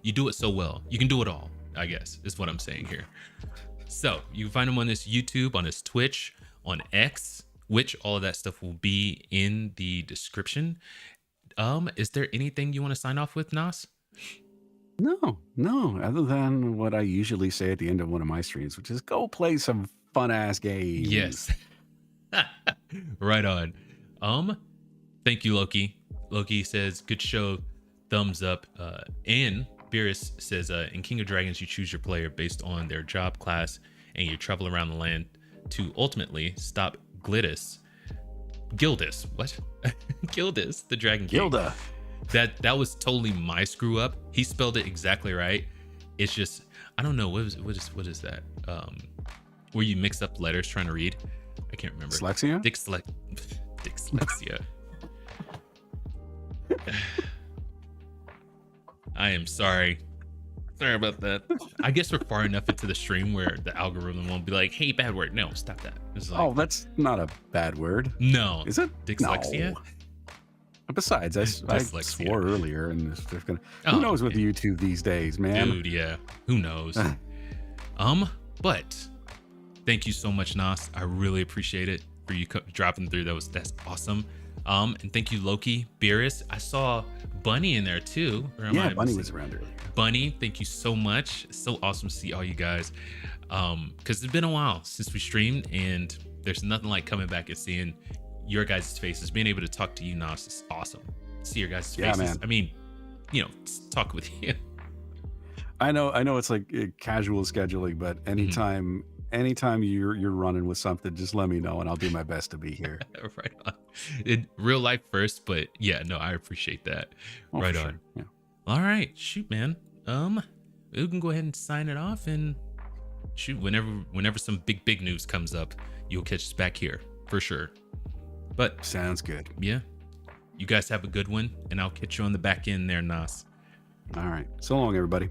you do it so well. You can do it all, I guess, is what I'm saying here. So you can find him on his YouTube, on his Twitch, on X, which all of that stuff will be in the description. Is there anything you want to sign off with, Nas? No, other than what I usually say at the end of one of my streams, which is go play some fun ass games. Yes. Right on. Thank you, Loki. Loki says good show, thumbs up. And Beerus says in King of Dragons you choose your player based on their job class and you travel around the land to ultimately stop Gildis, what? Gildis, the Dragon King. Gilda. That was totally my screw up. He spelled it exactly right. It's just, I don't know, what is that? Where you mix up letters trying to read? I can't remember. Dyslexia? Dyslexia. I am sorry. Sorry about that. I guess we're far enough into the stream where the algorithm won't be like, hey, bad word. No, stop that. It's like, Oh, that's not a bad word. no. Is it? Dyslexia? No. Besides, I Dyslexia. swore earlier, and they're gonna, Oh, who knows with okay. YouTube these days, man? Dude, yeah. Who knows? But thank you so much, Nas. I really appreciate it for you dropping through. That's awesome. And thank you, Loki, Beerus. I saw Bunny in there too. Or am Yeah, I Bunny missing- was around earlier. Bunny, thank you so much. It's so awesome to see all you guys. Because it's been a while since we streamed, and there's nothing like coming back and seeing your guys' faces. Being able to talk to you, Nas, is awesome. See your guys' Yeah, faces. man. I mean, talk with you. I know it's like casual scheduling, but anytime you're running with something, just let me know and I'll do my best to be here. Right on. In real life first, but yeah, no, I appreciate that. Oh, right for on. sure. Yeah. All right, shoot, man. We can go ahead and sign it off, and shoot, whenever some big news comes up, you'll catch us back here for sure. But Sounds good. yeah, you guys have a good one, and I'll catch you on the back end there, Nas. All right. So long, everybody.